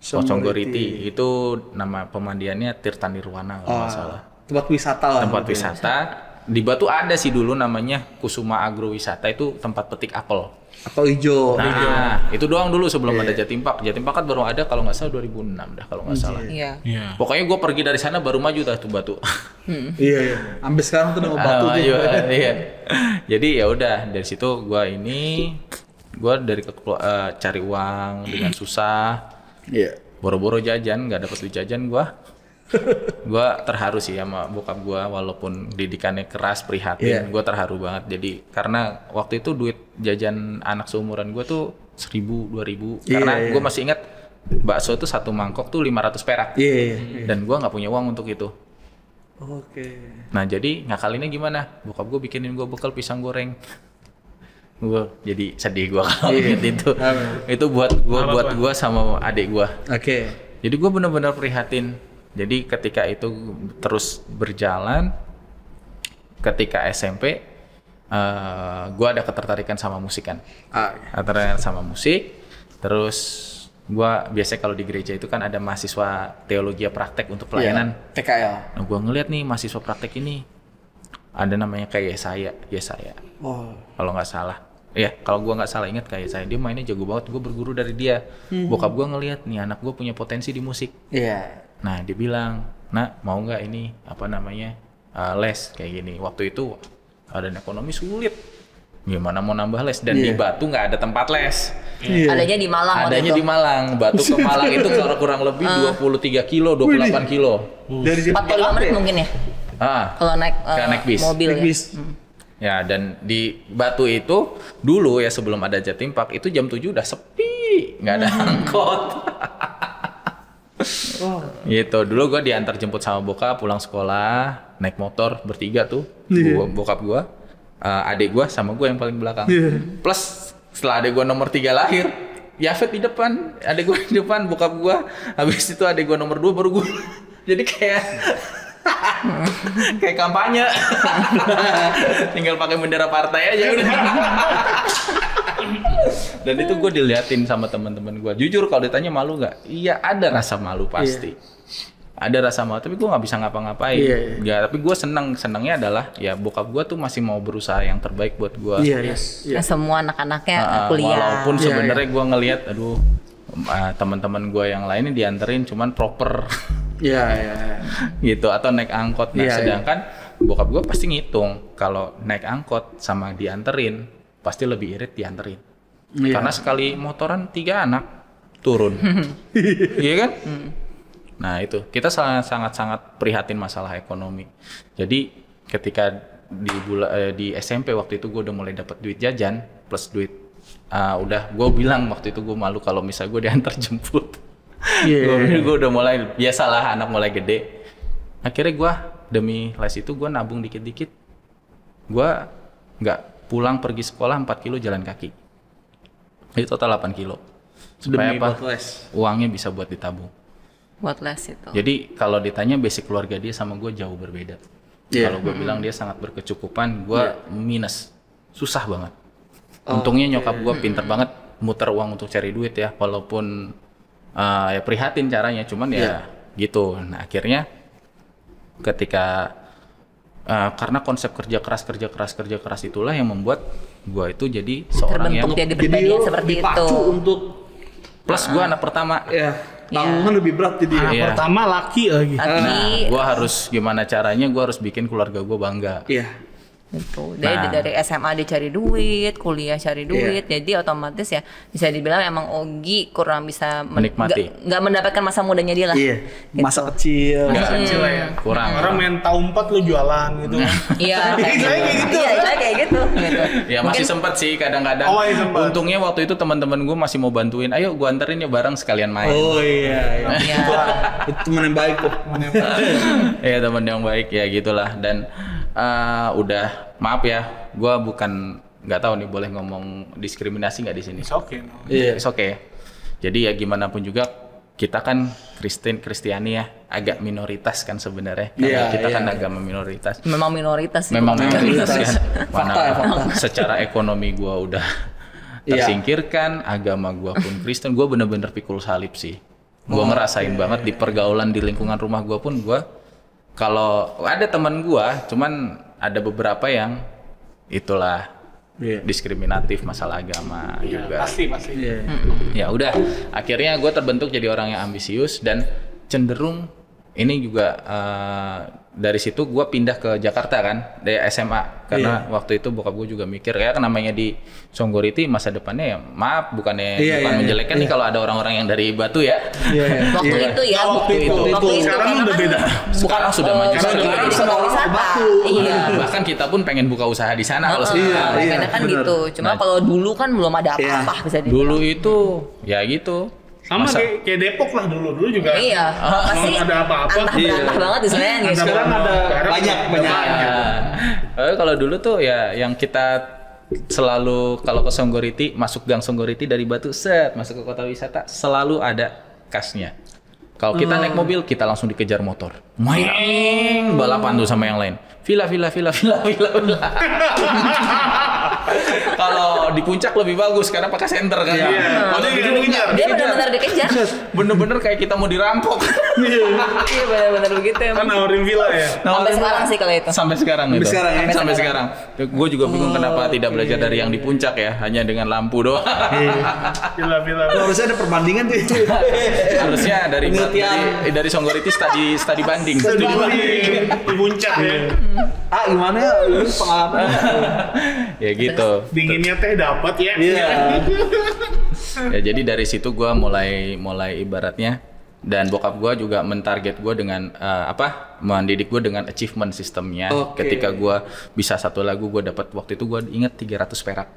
Songgoriti itu nama pemandiannya Tirta Nirwana kalau nggak salah. Tempat wisata lah. Tempat wisata. Di Batu ada sih dulu namanya Kusuma Agrowisata, itu tempat petik apel. Apel hijau. Nah, itu doang dulu sebelum ada Jatimpak. Jatimpak kan baru ada kalau nggak salah 2006 dah kalau nggak salah. Pokoknya gue pergi dari sana baru maju dah tuh Batu. Iya. Sampai sekarang tuh nama Batu tuh. Iya. Jadi ya udah dari situ gue dari cari uang dengan susah. Boro-boro jajan, nggak dapet duit jajan gue terharu sih sama bokap gue, walaupun didikannya keras, prihatin, gue terharu banget. Jadi karena waktu itu duit jajan anak seumuran gue tuh 1.000, 2.000, karena gue masih ingat bakso tuh 1 mangkok tuh 500 perak, dan gue nggak punya uang untuk itu. Nah jadi ngakalinnya gimana? Bokap gue bikinin gue bekal pisang goreng. Gue jadi sedih gue kalau inget itu. Itu buat gue sama adik gue. Jadi gue benar-benar prihatin. Jadi ketika itu terus berjalan, ketika SMP, gue ada ketertarikan sama musik kan. Ketertarikan sama musik, terus gue biasanya kalau di gereja itu kan ada mahasiswa teologi praktek untuk pelayanan. TKL. Nah gue ngeliat nih mahasiswa praktek ini, ada namanya kayak Yesaya. Kalau nggak salah. Kalau gue nggak salah ingat kayak saya, dia mainnya jago banget, gue berguru dari dia. Bokap gue ngeliat nih anak gue punya potensi di musik. Nah dia bilang, nak mau nggak ini les kayak gini. Waktu itu keadaan ekonomi sulit, gimana mau nambah les, dan di Batu nggak ada tempat les. Adanya di Malang. Adanya di Malang. Batu ke Malang itu kurang lebih 23 kilo, 28 kilo. Dari 45 menit mungkin ya. Kalau naik bis. Mobil ya. Dan di Batu itu dulu ya sebelum ada Jatimpak itu jam 7 udah sepi, nggak ada angkot. Gitu. Dulu gue diantar jemput sama bokap pulang sekolah, naik motor bertiga tuh. Bokap gue, adik gue sama gue yang paling belakang. Plus setelah adik gue nomor 3 lahir, Yafet di depan, adik gue di depan, bokap gue. Habis itu adik gue nomor 2 baru gue. Jadi kayak kampanye. Tinggal pakai bendera partai aja udah. Dan itu gue diliatin sama teman-teman gue. Jujur kalau ditanya malu nggak? Iya, ada rasa malu pasti. Ada rasa malu, tapi gue nggak bisa ngapa-ngapain. Ya, tapi gue senangnya adalah ya bokap gue tuh masih mau berusaha yang terbaik buat gue. Semua anak-anaknya kuliah. Walaupun sebenarnya gue ngelihat, aduh teman-teman gue yang lainnya dianterin cuman proper. Iya. Gitu, atau naik angkot. Nah, sedangkan bokap gue pasti ngitung kalau naik angkot sama dianterin pasti lebih irit dianterin. Karena sekali motoran 3 anak turun. Iya kan? Nah, itu kita sangat prihatin masalah ekonomi. Jadi ketika di SMP waktu itu gue udah mulai dapat duit jajan plus duit udah gue bilang waktu itu gue malu kalau misal gue diantar jemput. Gue udah mulai biasalah anak mulai gede. Akhirnya gue demi les itu gue nabung dikit-dikit. Gue nggak pulang pergi sekolah 4 kilo jalan kaki. Itu total 8 kilo. Supaya apa? Uangnya bisa buat ditabung. Buat les itu. Jadi kalau ditanya basic keluarga dia sama gue jauh berbeda. Kalau gue bilang dia sangat berkecukupan, gue minus. Susah banget. Untungnya nyokap gue pinter banget muter uang untuk cari duit ya. Walaupun ya prihatin caranya, cuman ya gitu. Nah akhirnya ketika karena konsep kerja keras itulah yang membuat gue itu jadi seorang yang jadi pribadi yang seperti itu. Untuk plus gue anak pertama. Tanggungan lebih berat jadi anak pertama laki lagi. Gue harus gimana caranya gue harus bikin keluarga gue bangga. Gitu. Dari SMA dia cari duit, kuliah cari duit, jadi otomatis ya bisa dibilang emang Ogi kurang bisa menikmati, nggak mendapatkan masa mudanya dia lah. Gitu. Masa kecil ya. Kurang. Orang main tahun 4 lu jualan gitu. Iya, kayak gitu. Ya masih sempat sih kadang-kadang. Untungnya waktu itu teman-teman gue masih mau bantuin. Ayo gue anterin ya bareng sekalian main. Itu teman yang baik kok. Iya teman yang baik ya gitulah. Dan udah maaf ya, gue bukan nggak tahu nih boleh ngomong diskriminasi nggak di sini. It's okay. It's okay. Jadi ya gimana pun juga kita kan Kristiani ya, agak minoritas kan sebenarnya. Karena kita kan agama minoritas. Memang minoritas. Memang minoritas kan. Fakta. Secara ekonomi gue udah tersingkirkan, agama gue pun Kristen, gue bener-bener pikul salib sih. Gue ngerasain banget di pergaulan di lingkungan rumah gue pun gue. Kalau ada teman gua, cuman ada beberapa yang itulah diskriminatif masalah agama juga. Pasti. Ya udah, akhirnya gua terbentuk jadi orang yang ambisius dan cenderung ini juga dari situ gua pindah ke Jakarta kan, dari SMA karena waktu itu bokap gua juga mikir kayak namanya di Songgoriti masa depannya ya maaf bukan menjelekkan nih kalau ada orang-orang yang dari Batu ya. Waktu itu. Sekarang udah beda. Sekarang sudah maju. Iya. Bahkan kita pun pengen buka usaha di sana kalau sekarang. Karena kan gitu. Cuma kalau dulu kan belum ada apa-apa bisa dibilang. Dulu itu ya gitu. Sama kayak Depok lah dulu juga. Iya. Pasti ada apa-apa. Antah banget di sana gitu. Sekarang ada banyak. Kalau dulu tuh ya yang kita selalu kalau ke Songgoriti masuk gang Songgoriti dari Batu masuk ke kota wisata selalu ada kasnya. Kalau kita naik mobil kita langsung dikejar motor. Main balapan tuh sama yang lain. Villa. Kalau di puncak lebih bagus karena pakai senter kan. Dia benar-benar dikejar. Bener-bener kayak kita mau dirampok. Iya benar-benar begitu Kan nawarin villa ya. Sampai sekarang sih kalau itu. Sampai sekarang itu. Sampai sekarang. Gue juga bingung kenapa tidak belajar dari yang di puncak ya, hanya dengan lampu doang. Villa. Harusnya ada perbandingan tuh. Harusnya dari Songgoriti studi banding. Di puncak ya. Gimana ya? Ini pengalaman. Ya gitu. Dinginnya teh dapat ya. Ya jadi dari situ gue mulai ibaratnya dan bokap gue juga mentarget gue dengan mendidik gue dengan achievement sistemnya. Ketika gue bisa satu lagu gue dapat waktu itu gue inget 300 perak.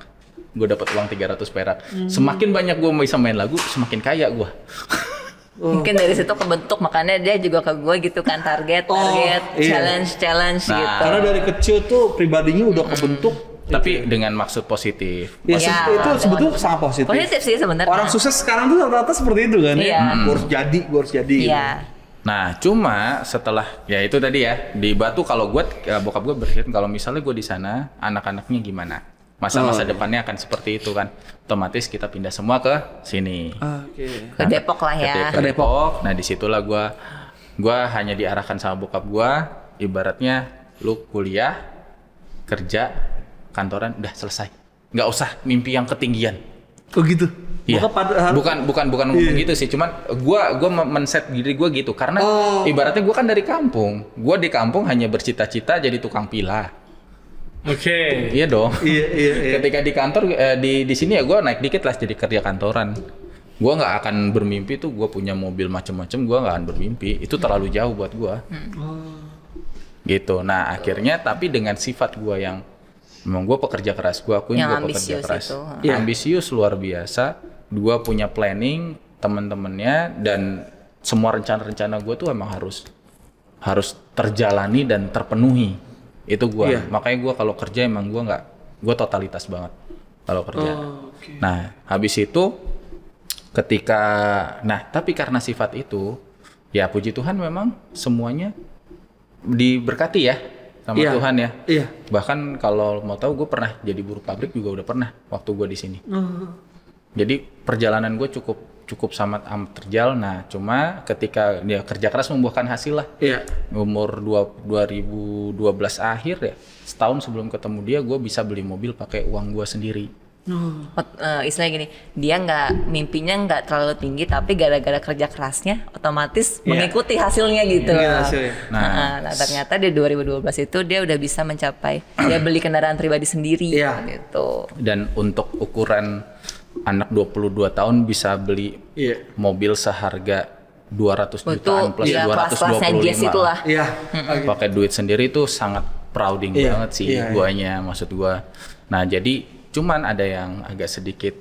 Gue dapat uang 300 perak. Semakin banyak gue bisa main lagu, semakin kaya gue. Mungkin dari situ kebentuk, makanya dia juga ke gue gitu kan, target, challenge gitu. Karena dari kecil tuh pribadinya udah kebentuk. Tapi dengan maksud positif. Itu sebetulnya sangat positif. Positif sih sebenarnya. Orang sukses sekarang tuh rata-rata seperti itu kan. Gue harus jadi. Iya. Nah, cuma setelah ya itu tadi ya di Batu kalau bokap gue berpikir kalau misalnya gue di sana anak-anaknya gimana? Masa depannya akan seperti itu kan. Otomatis kita pindah semua ke sini. Ke Depok lah ya. Ke Depok. Nah, disitulah gue hanya diarahkan sama bokap gue. Ibaratnya lu kuliah, kerja, kantoran, udah selesai. Nggak usah mimpi yang ketinggian. Oh gitu? Iya. Bukan ngomong gitu sih, cuman gua men-set diri gua gitu karena ibaratnya gua kan dari kampung. Gua di kampung hanya bercita-cita jadi tukang pila. Oke. Iya dong. Iya. Ketika di kantor di sini ya gua naik dikit lah jadi kerja kantoran. Gua nggak akan bermimpi tuh gua punya mobil macem-macem, gua nggak akan bermimpi. Itu terlalu jauh buat gua. Gitu. Nah, akhirnya tapi dengan sifat gua yang memang gue pekerja keras, gue akuin gue pekerja keras. Ambisius luar biasa. Gue punya planning temen-temennya dan semua rencana-rencana gue tuh emang harus terjalani dan terpenuhi. Itu gue. Makanya gue kalau kerja emang gue totalitas banget kalau kerja. Nah, habis itu tapi karena sifat itu, ya puji Tuhan memang semuanya diberkati ya. Sama Tuhan ya. Iya. Bahkan kalau mau tahu gue pernah jadi buruh pabrik juga udah pernah waktu gue di sini. Jadi perjalanan gue cukup sangat amat terjal. Nah, cuma ketika dia kerja keras membuahkan hasil lah. Iya. Umur 2012 akhir ya, setahun sebelum ketemu dia gue bisa beli mobil pakai uang gue sendiri. Istilahnya gini, dia mimpinya nggak terlalu tinggi, tapi gara-gara kerja kerasnya otomatis mengikuti hasilnya gitu. Nah, ternyata di 2012 itu dia udah bisa mencapai dia beli kendaraan pribadi sendiri gitu. Dan untuk ukuran anak 22 tahun bisa beli mobil seharga 200 jutaan plus 225 itulah. Pakai duit sendiri itu sangat prouding banget sih guanya, maksud gua. Nah, jadi cuman ada yang agak sedikit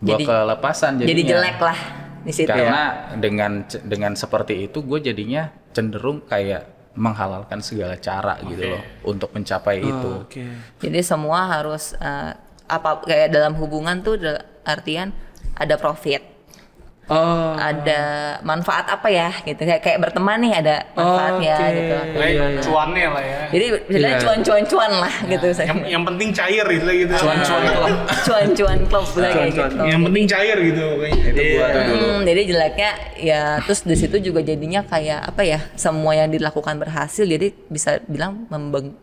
gua kelepasan jadinya. Jadi jelek lah di situ. Karena dengan seperti itu gue jadinya cenderung kayak menghalalkan segala cara gitu loh untuk mencapai itu. Jadi semua harus kayak dalam hubungan tuh artian ada profit. Ada manfaat apa ya gitu, kayak berteman nih ada manfaatnya gitu. Cuannya lah ya. Jadi cuan lah gitu. Yang penting cair gitu. Cuan klub kayak gitu. Yang penting cair gitu kayaknya. Itu gua tuh dulu. Jadi jeleknya ya terus di situ juga jadinya kayak apa ya, semua yang dilakukan berhasil, jadi bisa bilang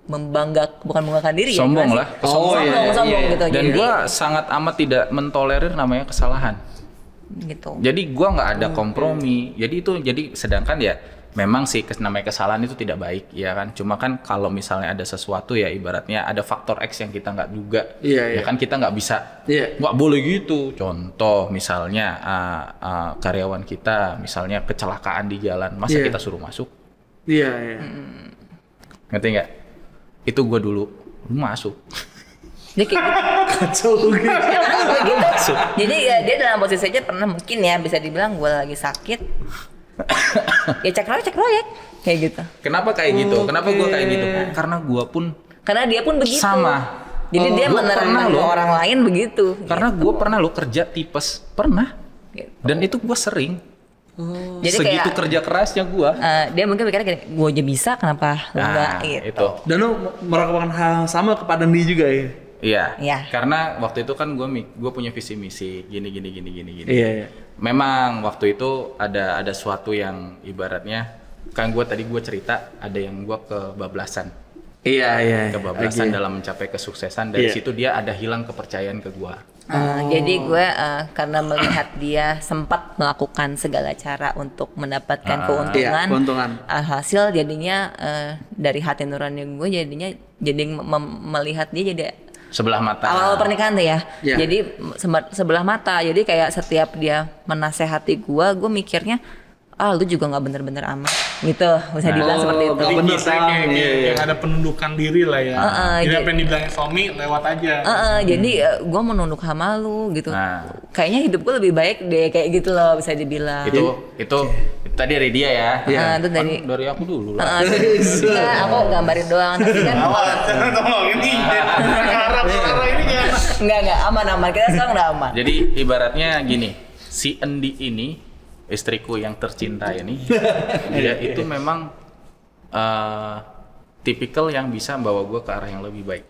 membanggakan diri sombong ya. Sombong gitu. Dan gua sangat amat tidak mentolerir namanya kesalahan. Gitu. Jadi gua nggak ada kompromi. Jadi sedangkan ya memang sih namanya kesalahan itu tidak baik ya kan. Cuma kan kalau misalnya ada sesuatu ya ibaratnya ada faktor X yang kita nggak duga. Ya kan kita nggak bisa nggak boleh gitu. Contoh misalnya karyawan kita misalnya kecelakaan di jalan, masa kita suruh masuk? Ngerti nggak? Itu gua dulu masuk. Dia kayak gitu. Jadi ya dia dalam posisi aja pernah mungkin ya bisa dibilang gue lagi sakit. Ya cek proyek kayak gitu. Kenapa kayak gitu? Kenapa gue kayak gitu? Karena dia pun begitu. Sama. Jadi dia menerima orang lain begitu. Karena gue pernah kerja tipes, pernah. Gitu. Dan itu gue sering. Jadi segitu kayak, kerja kerasnya gue. Dia mungkin mikirnya gini, gue aja bisa, kenapa enggak gitu. Itu. Dan lu melakukan hal sama kepada dia juga ya? Iya. Karena waktu itu kan gue punya visi misi gini. Iya. Memang waktu itu ada suatu yang ibaratnya kan gue cerita ada yang gue kebablasan. Iya. Kebablasan dalam mencapai kesuksesan, dari situ dia ada hilang kepercayaan ke gue. Jadi gue karena melihat dia sempat melakukan segala cara untuk mendapatkan keuntungan. Hasil jadinya dari hati nurani gue jadinya jadi melihat dia jadi sebelah mata. Awal pernikahan tuh ya. Jadi sebelah mata. Jadi kayak setiap dia menasehati gue mikirnya lu juga nggak bener-bener amat gitu, bisa dibilang seperti itu. Bener kayak ada penundukan diri lah ya. Jadi apa yang dibilangin suami lewat aja. Jadi gue menunduk sama lu gitu. Kayaknya hidup gue lebih baik deh kayak gitu loh, bisa dibilang. Itu tadi dari dia ya. Itu dari aku dulu lah. Aku gambarin doang, tapi kan. Tolong ini harap ini jangan. Enggak aman. Kita sekarang udah aman. Jadi ibaratnya gini, si Endi ini istriku yang tercinta ini, dia itu memang tipikal yang bisa membawa gue ke arah yang lebih baik.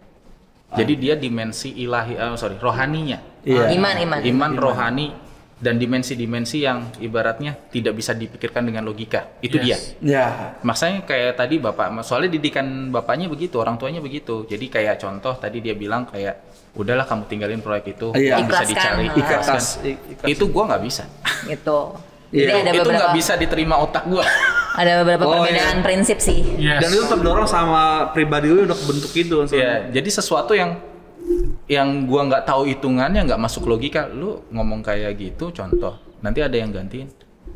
Jadi dia dimensi ilahi, rohaninya, iman rohani dan dimensi-dimensi yang ibaratnya tidak bisa dipikirkan dengan logika. Itu dia. Ya. Maksudnya kayak tadi bapak, soalnya didikan bapaknya begitu, orang tuanya begitu. Jadi kayak contoh tadi dia bilang kayak, udahlah kamu tinggalin proyek itu, Iya. bisa dicari. Ikhlaskan. Itu gua nggak bisa. Gitu. Jadi ada Itu beberapa nggak bisa diterima otak gua. ada beberapa perbedaan prinsip sih. Yes. Dan itu terdorong sama pribadi lu udah kebentuk itu. Iya, jadi sesuatu yang gua nggak tahu hitungannya, nggak masuk logika. Lu ngomong kayak gitu, contoh, nanti ada yang gantiin.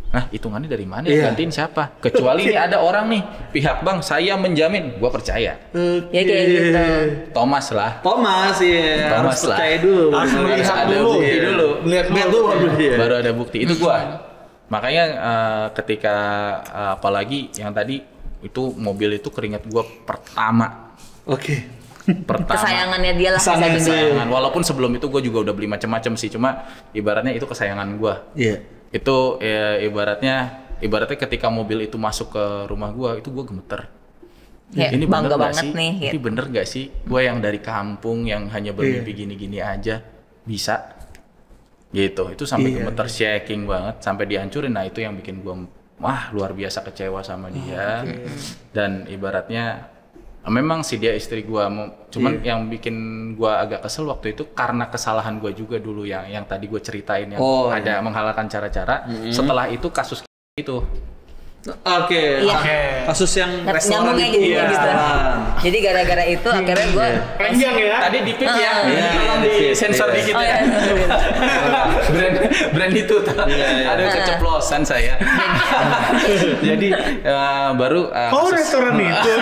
Nah, hitungannya dari mana? Iya. Gantiin siapa? Kecuali ini ada orang nih, pihak bank, saya menjamin, gua percaya. Ya kayak gitu. Thomas lah. Thomas ya. Thomas Harus lah. percaya dulu. Harus melihat ada dulu. bukti dulu. Melihat Lihat dulu. dulu. Iya. Baru ada bukti. Itu gua. Makanya ketika apalagi yang tadi itu mobil itu keringat gua pertama. Oke. Kesayangannya dia lah. Kesayangan. bisa dibilang. Kesayangan. Walaupun sebelum itu gue juga udah beli macam-macam sih, cuma ibaratnya itu kesayangan gue. Iya. Itu ibaratnya ketika mobil itu masuk ke rumah gue, itu gue gemeter. Ya, Ini bangga bener nggak banget sih? nih. Ini Gitu. bener gak sih? Gue yang dari kampung yang hanya bermimpi gini-gini aja bisa gitu. Itu sampai gemeter, shaking banget, sampai dihancurin. Nah itu yang bikin gue luar biasa kecewa sama dia. Dan ibaratnya memang sih dia istri gua, cuman yang bikin gua agak kesel waktu itu karena kesalahan gua juga dulu yang tadi gua ceritain yang ada menghalalkan cara-cara. Setelah itu kasus itu. Oke. Iya. Kasus yang restoran Nyambungnya itu. gitu, Iya. gitu. Jadi gara-gara itu akhirnya gue Panjang ya. Tadi di pick ya, Iya, tolong di di pick. sensor Iya. dikit oh ya. ya. brand itu ada keceplosan saya. Jadi baru Restoran itu.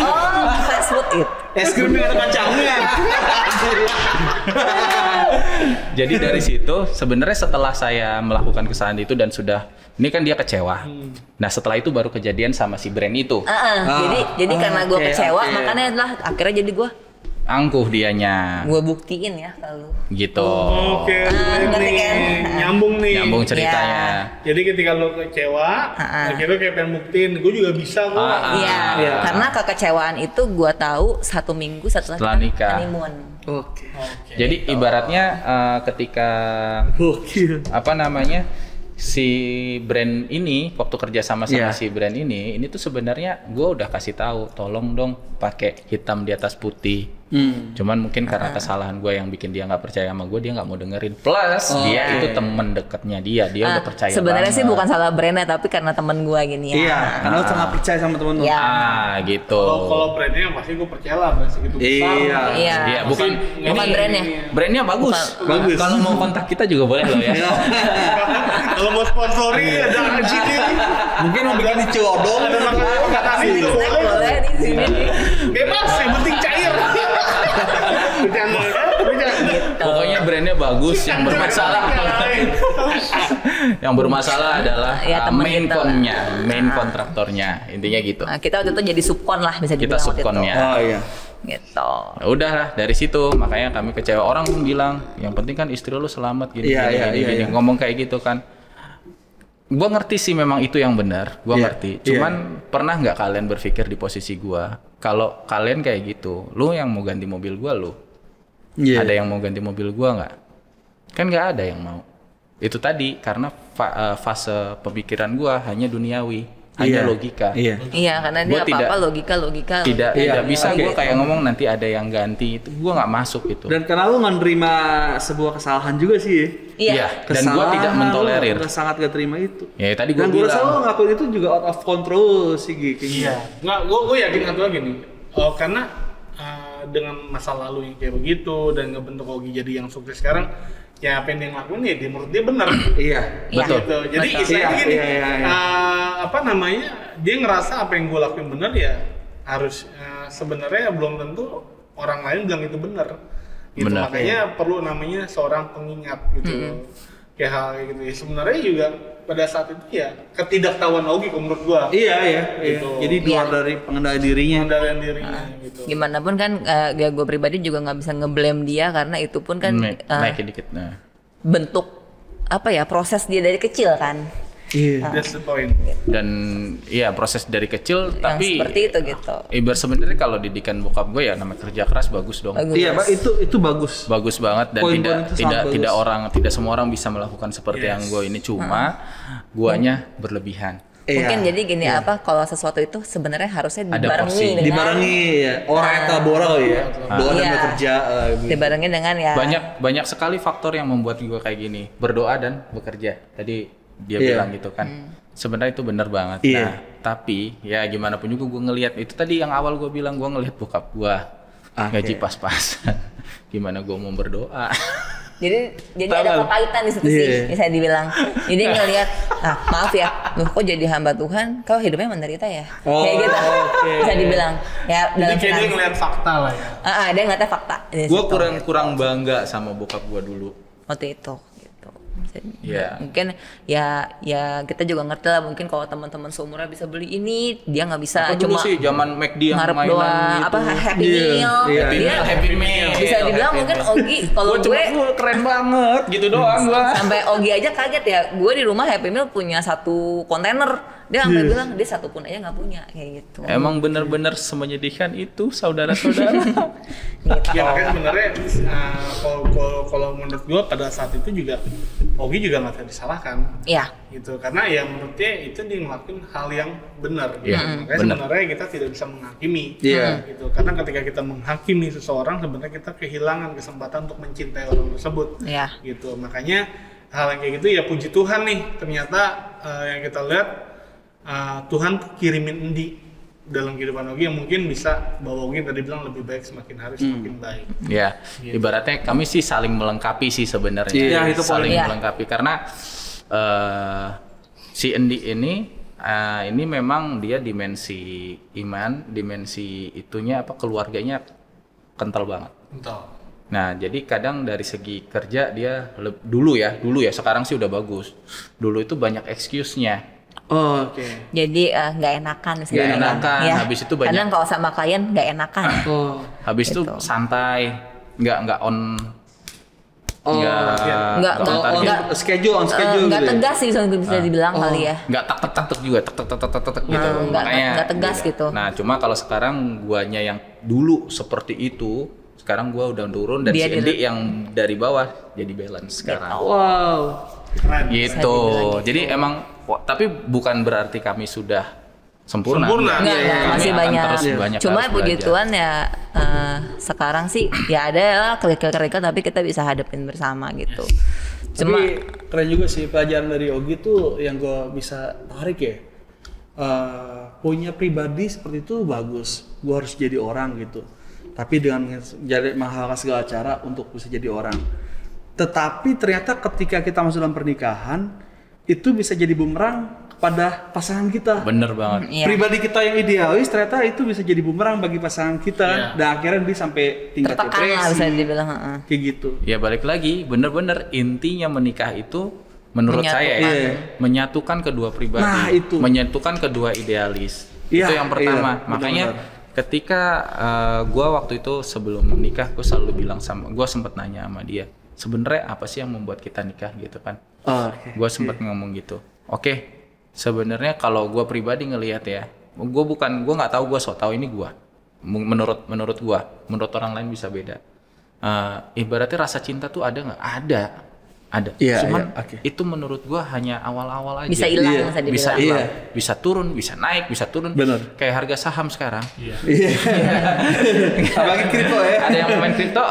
Oh, fast food it. Es krim dengan kacangnya. Jadi dari situ sebenarnya setelah saya melakukan kesalahan itu dan sudah ini kan dia kecewa. Nah setelah itu baru kejadian sama si brand itu. Jadi karena gue kecewa, oke. makanya lah akhirnya jadi gue Angkuh dianya. buktiin ya kalau. Gitu. Oke, ngerti kan? nyambung nih. Nyambung ceritanya. Jadi ketika lo kecewa, akhirnya kayak pengen buktiin, gue juga bisa kok. Iya, karena kekecewaan itu gue tahu 1 minggu setelah Setelah kita nikah. honeymoon. Oke. Jadi ibaratnya ketika apa namanya si brand ini waktu kerja sama si brand ini tuh sebenarnya gue udah kasih tahu, tolong dong pakai hitam di atas putih. Cuman mungkin karena kesalahan gue yang bikin dia nggak percaya sama gue, dia nggak mau dengerin. Plus dia itu temen deketnya dia udah percaya. Sebenarnya sih banget. bukan salah brandnya, tapi karena temen gue gini ya. Iya, karena lu sangat percaya sama temen lu. Iya. Gitu. Kalau brandnya pasti gue percaya lah, brand segitu besar. Iya. Iya. Iya, bukan Bukan brandnya. Brandnya bagus. Bagus. Kalau mau kontak kita juga boleh loh ya. Kalau mau sponsori ada di sini. Mungkin mau bikin dicodong. Ada makanan itu Boleh di sini. bebas, yang penting cair. Bercanda. Pokoknya brandnya bagus, yang bermasalah. Yang bermasalah adalah Ya, temen main kita lah. con-nya, main kontraktornya. Intinya gitu. Nah, kita waktu itu jadi subkon lah bisa Kita dibilang waktu itu. subkonnya. Oh iya. Gitu. Ya udah lah dari situ, makanya kami kecewa. Orang pun bilang, yang penting kan istri lu selamat gini, Iya, gini. iya. Ngomong kayak gitu kan. Gua ngerti sih memang itu yang benar, gua Iya, ngerti. Cuman pernah nggak kalian berpikir di posisi gua, kalau kalian kayak gitu, lu yang mau ganti mobil gua lu, Iya. ada yang mau ganti mobil gua nggak? Kan nggak ada yang mau. Itu tadi karena fase pemikiran gua hanya duniawi, hanya Iya. logika. Iya. Iya, karena dia Gua tidak- logika. Tidak Iya, bisa oke. gua kayak ngomong nanti ada yang ganti, itu gua nggak masuk itu. Dan karena lu nggak nerima sebuah kesalahan juga sih ya. Iya. Dan gua tidak mentolerir. Lu sangat gak terima itu. Ya tadi gua Dan gue rasa bilang. lu ngakuin itu juga out of control sih Gi. Iya. Nggak, gue yakin satu lagi nih. Karena dengan masa lalu yang kayak begitu dan ngebentuk Ogi jadi yang sukses sekarang, ya apa yang dia ngelakuin ya dia menurut dia benar. Iya. Betul. Gitu. Jadi Betul. istilahnya gini, Iya. apa namanya? Dia ngerasa apa yang gue lakuin benar ya harus sebenarnya belum tentu orang lain bilang itu benar. Gitu. Benar. Makanya perlu namanya seorang pengingat gitu. Kayak hal kayak gitu. Ya, sebenarnya juga pada saat itu ya ketidaktahuan Ogi menurut gua. Iya. Gitu. Jadi luar dari pengendali dirinya. Pengendalian dirinya gitu. Gimana pun kan gue pribadi juga nggak bisa ngeblame dia karena itu pun kan Naikin dikit. Nah. bentuk apa ya proses dia dari kecil kan. That's the point. Dan iya proses dari kecil Yang tapi seperti itu gitu. Ibarat sebenarnya kalau didikan bokap gue ya namanya kerja keras bagus dong. Iya, Pak, itu bagus. Bagus banget dan Poin-poin itu sangat bagus. tidak semua orang bisa melakukan seperti yang gue ini, cuma guanya berlebihan. Mungkin jadi gini kalau sesuatu itu sebenarnya harusnya Ada porsi. Dibarengi ya. Orang yang bora ya. Doa dan bekerja. Dibarengi dengan ya. Banyak sekali faktor yang membuat gue kayak gini. Berdoa dan bekerja. Tadi dia bilang gitu kan. Sebenarnya itu benar banget. Nah, tapi ya gimana pun juga gue ngelihat itu tadi yang awal gue bilang, gue ngelihat bokap gue gaji pas-pasan. Gimana gue mau berdoa? Jadi ada kepahitan di situ sih, bisa dibilang. Jadi ngelihat, maaf ya, kok jadi hamba Tuhan, kau hidupnya menderita ya, kayak gitu. Bisa dibilang. Ya, jadi kayak dia ngelihat fakta lah ya. Dia ngeliatnya fakta. Gue kurang bangga sama bokap gue dulu. Waktu itu. Mungkin ya kita juga ngerti lah, mungkin kalau teman-teman seumuran bisa beli ini, dia nggak bisa. Dulu sih zaman McD yang mainan doang, Happy Meal. Bisa dibilang mungkin Ogi, kalau gue keren banget gitu doang gue. Sampai Ogi aja kaget ya, gue di rumah Happy Meal punya 1 kontainer. Dia sampai bilang dia 1 pun aja nggak punya, kayak gitu. Emang bener-bener semenyedihkan itu saudara-saudara. Ya makanya sebenarnya kalau menurut gue pada saat itu juga Ogi juga nggak bisa disalahkan. Iya. Gitu, karena ya menurut dia itu dia ngelakuin hal yang benar. Makanya sebenarnya kita tidak bisa menghakimi. Gitu. Karena ketika kita menghakimi seseorang, sebenarnya kita kehilangan kesempatan untuk mencintai orang tersebut. Gitu. Makanya hal yang kayak gitu ya puji Tuhan nih, ternyata yang kita lihat Tuhan kirimin Endi dalam kehidupan Ogi yang mungkin bisa bawa Ogi tadi bilang lebih baik semakin hari semakin baik. Ya, gitu. Ibaratnya kami sih saling melengkapi sih sebenarnya. Itu saling melengkapi karena si Endi ini memang dia dimensi iman, dimensi itunya keluarganya kental banget. Kental. Nah, jadi kadang dari segi kerja dia dulu ya, sekarang sih udah bagus. Dulu itu banyak excuse-nya. Jadi nggak enakan misalnya. Nggak enakan. Ya. Habis itu banyak. Kadang kalau sama klien nggak enakan. Habis gitu. Itu santai, nggak on. Nggak schedule nggak tegas sih bisa dibilang kali ya. Nggak tak juga tak gitu. Makanya nggak tegas gitu. Nah, cuma kalau sekarang guanya yang dulu seperti itu, sekarang gua udah turun dan si Endi yang dari bawah jadi balance sekarang. Wow. Keren. Gitu. Jadi emang tapi bukan berarti kami sudah sempurna. Masih banyak. Cuma puji Tuhan ya sekarang sih ya ada lah kerikil-kerikil tapi kita bisa hadapin bersama gitu. Cuma tapi keren juga sih pelajaran dari Ogi tuh yang gue bisa tarik ya. Punya pribadi seperti itu bagus. Gue harus jadi orang gitu. Tapi dengan menghalalkan segala cara untuk bisa jadi orang. Tetapi ternyata ketika kita masuk dalam pernikahan itu bisa jadi bumerang kepada pasangan kita. Bener banget. Pribadi kita yang idealis ternyata itu bisa jadi bumerang bagi pasangan kita dan akhirnya dia sampai tingkat depresi. Bisa dibilang kayak gitu. Ya balik lagi, bener-bener intinya menikah itu menurut saya menyatukan kedua pribadi, menyatukan kedua idealis. Itu yang pertama. Makanya ketika gua waktu itu sebelum menikah, gua selalu bilang gua sempat nanya sama dia, sebenarnya apa sih yang membuat kita nikah gitu kan? Gue sempat ngomong gitu. Sebenarnya kalau gue pribadi ngelihat ya, gue nggak tahu, gue so tahu ini gue. Menurut gue, menurut orang lain bisa beda. Ibaratnya rasa cinta tuh ada nggak? Ada. Cuman itu menurut gua hanya awal-awal aja. Bisa hilang, bisa hilang. Bisa turun, bisa naik, bisa turun. Bener. Kayak harga saham sekarang. Apalagi kripto ya. Ada yang main kripto.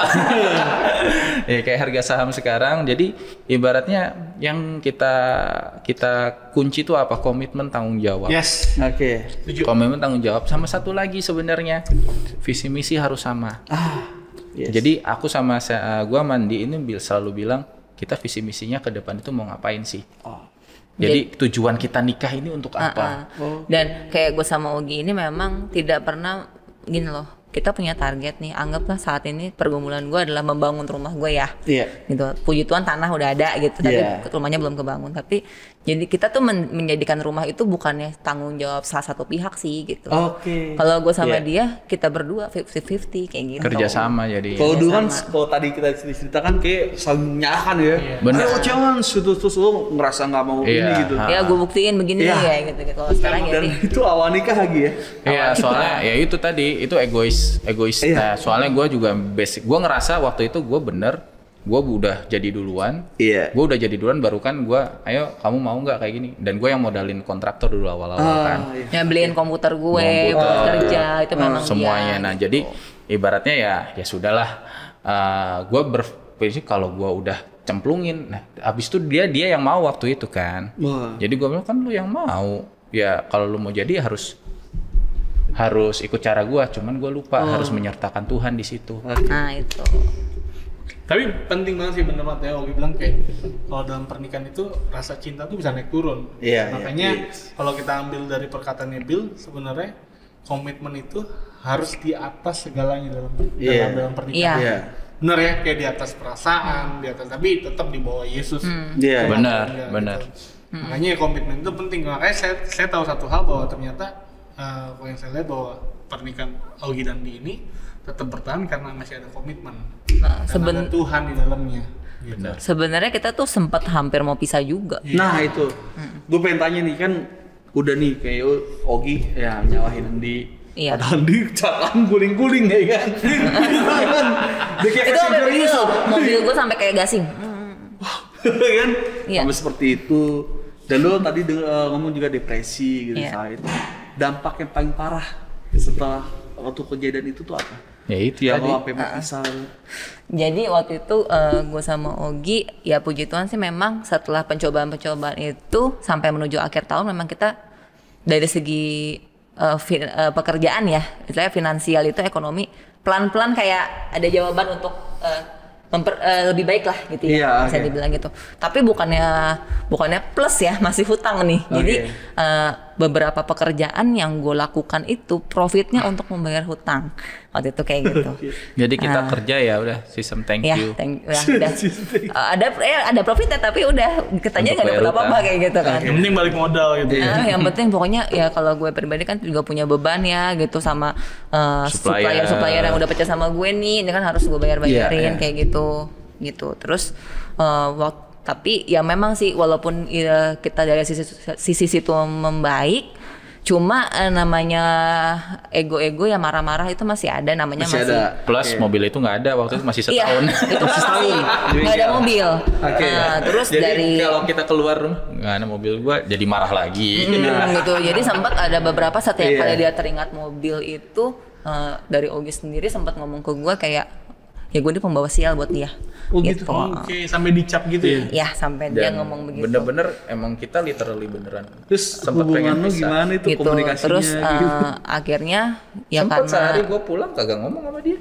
Kayak harga saham sekarang. Jadi ibaratnya yang kita kunci itu apa? Komitmen, tanggung jawab. Yes. Komitmen, tanggung jawab. Sama satu lagi sebenarnya visi misi harus sama. Jadi aku sama gua Mandi ini selalu bilang, kita visi misinya ke depan itu mau ngapain sih? Jadi tujuan kita nikah ini untuk apa? Dan kayak gue sama Ogi ini memang tidak pernah gini loh, kita punya target nih, anggaplah saat ini pergumulan gue adalah membangun rumah gue ya, gitu. Puji Tuhan tanah udah ada gitu, tapi rumahnya belum kebangun. Tapi jadi kita tuh menjadikan rumah itu bukannya tanggung jawab salah satu pihak sih gitu. Kalau gue sama dia, kita berdua 50-50 kayak gitu. Kerjasama jadi. Kalau dulu kan, kalau tadi kita ceritakan kayak saling menyalahkan ya. Bener. Ayo jangan, terus lo ngerasa nggak mau ini gitu. Ya gue buktiin begini ya gitu. Kalau sekarang dan itu awal nikah lagi ya. Iya, soalnya ya itu tadi, itu egois. Nah, soalnya gue juga basic, gue ngerasa waktu itu gue udah jadi duluan. Gue udah jadi duluan, baru kan gue, ayo kamu mau nggak kayak gini? Dan gue yang modalin kontraktor dulu awal-awal kan. Ya beliin komputer gue, kerja itu memang semuanya. Nah jadi ibaratnya ya sudahlah. Gue berpikir kalau gue udah cemplungin, nah abis itu dia yang mau waktu itu kan. Jadi gue bilang kan lu yang mau. Ya kalau lu mau jadi harus ikut cara gue, cuman gue lupa harus menyertakan Tuhan di situ. Nah itu. Tapi penting banget sih bener banget ya, Ogi bilang kayak kalau dalam pernikahan itu rasa cinta tuh bisa naik turun. Makanya kalau kita ambil dari perkataannya Bill, sebenarnya komitmen itu harus di atas segalanya dalam pernikahan. Bener ya, kayak di atas perasaan, di atas, tapi tetap di bawah Yesus. Benar. Makanya komitmen itu penting. Makanya saya tahu satu hal bahwa ternyata kalau yang saya lihat bahwa pernikahan Ogi dan Di ini tetap bertahan karena masih ada komitmen. Ada Tuhan di dalamnya. Gitu. Sebenarnya kita tuh sempat hampir mau pisah juga. Nah itu, gue pengen tanya nih kan, udah nih kayak Ogi ya nyawahin Andi. Ada Andi cakang guling-guling ya kan. Itu mobil gue sampai kayak gasing. Kan? Sampai seperti itu. Dan lo tadi ngomong juga depresi gitu saat itu. Dampak yang paling parah setelah waktu kejadian itu tuh apa? Ya itu ya. Kalau sampai pisah. Jadi waktu itu gue sama Ogi, ya puji Tuhan sih memang setelah pencobaan-pencobaan itu sampai menuju akhir tahun memang kita dari segi pekerjaan ya, istilahnya finansial itu ekonomi pelan-pelan kayak ada jawaban untuk lebih baik lah gitu ya, bisa dibilang gitu. Tapi bukannya plus ya, masih hutang nih. Jadi beberapa pekerjaan yang gue lakukan itu profitnya untuk membayar hutang waktu itu kayak gitu. Jadi kita kerja ya udah sistem thank you. Ada profitnya tapi udah kitanya nggak dapat apa-apa kayak gitu kan. Yang penting balik modal gitu. Yang penting pokoknya ya kalau gue pribadi kan juga punya beban ya gitu sama supplier yang udah percaya sama gue nih, ini kan harus gue bayarin kayak gitu. Terus tapi ya memang sih walaupun kita dari sisi situ membaik, cuma namanya ego ya marah-marah itu masih ada, namanya masih ada. Plus mobil itu nggak ada waktu itu, masih setahun. Itu masih nggak ada mobil. Terus jadi dari kalau kita keluar rumah nggak ada mobil, gua jadi marah lagi. Gitu. Jadi sempat ada beberapa setiap kali dia teringat mobil itu, dari Ogi sendiri sempat ngomong ke gua kayak, ya gue ini pembawa sial buat dia. Gitu. Oke, sampai dicap gitu ya? Ya, sampai dia ngomong begitu. Bener-bener emang kita literally beneran. Terus hubungan lu gimana itu gitu. komunikasinya? Terus akhirnya ya sempet karena sehari gue pulang kagak ngomong sama dia.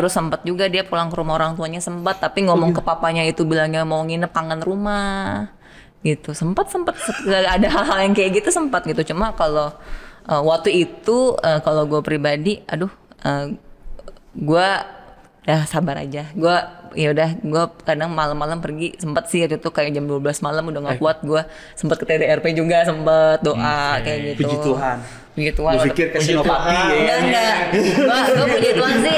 Sempat juga dia pulang ke rumah orang tuanya sempat, tapi ngomong ke papanya itu bilangnya mau nginep kangen rumah. Gitu. Sempat ada hal-hal yang kayak gitu sempat gitu. Cuma kalau waktu itu kalau gue pribadi, gue ya sabar aja. Gue kadang malam-malam pergi, sempet sih itu kayak jam 12 malam udah nggak kuat, gue sempet ke TDRP juga, sempet doa kayak gitu. Puji Tuhan. Gue pikir ke Sinopati ya. Enggak. Gue puji Tuhan sih,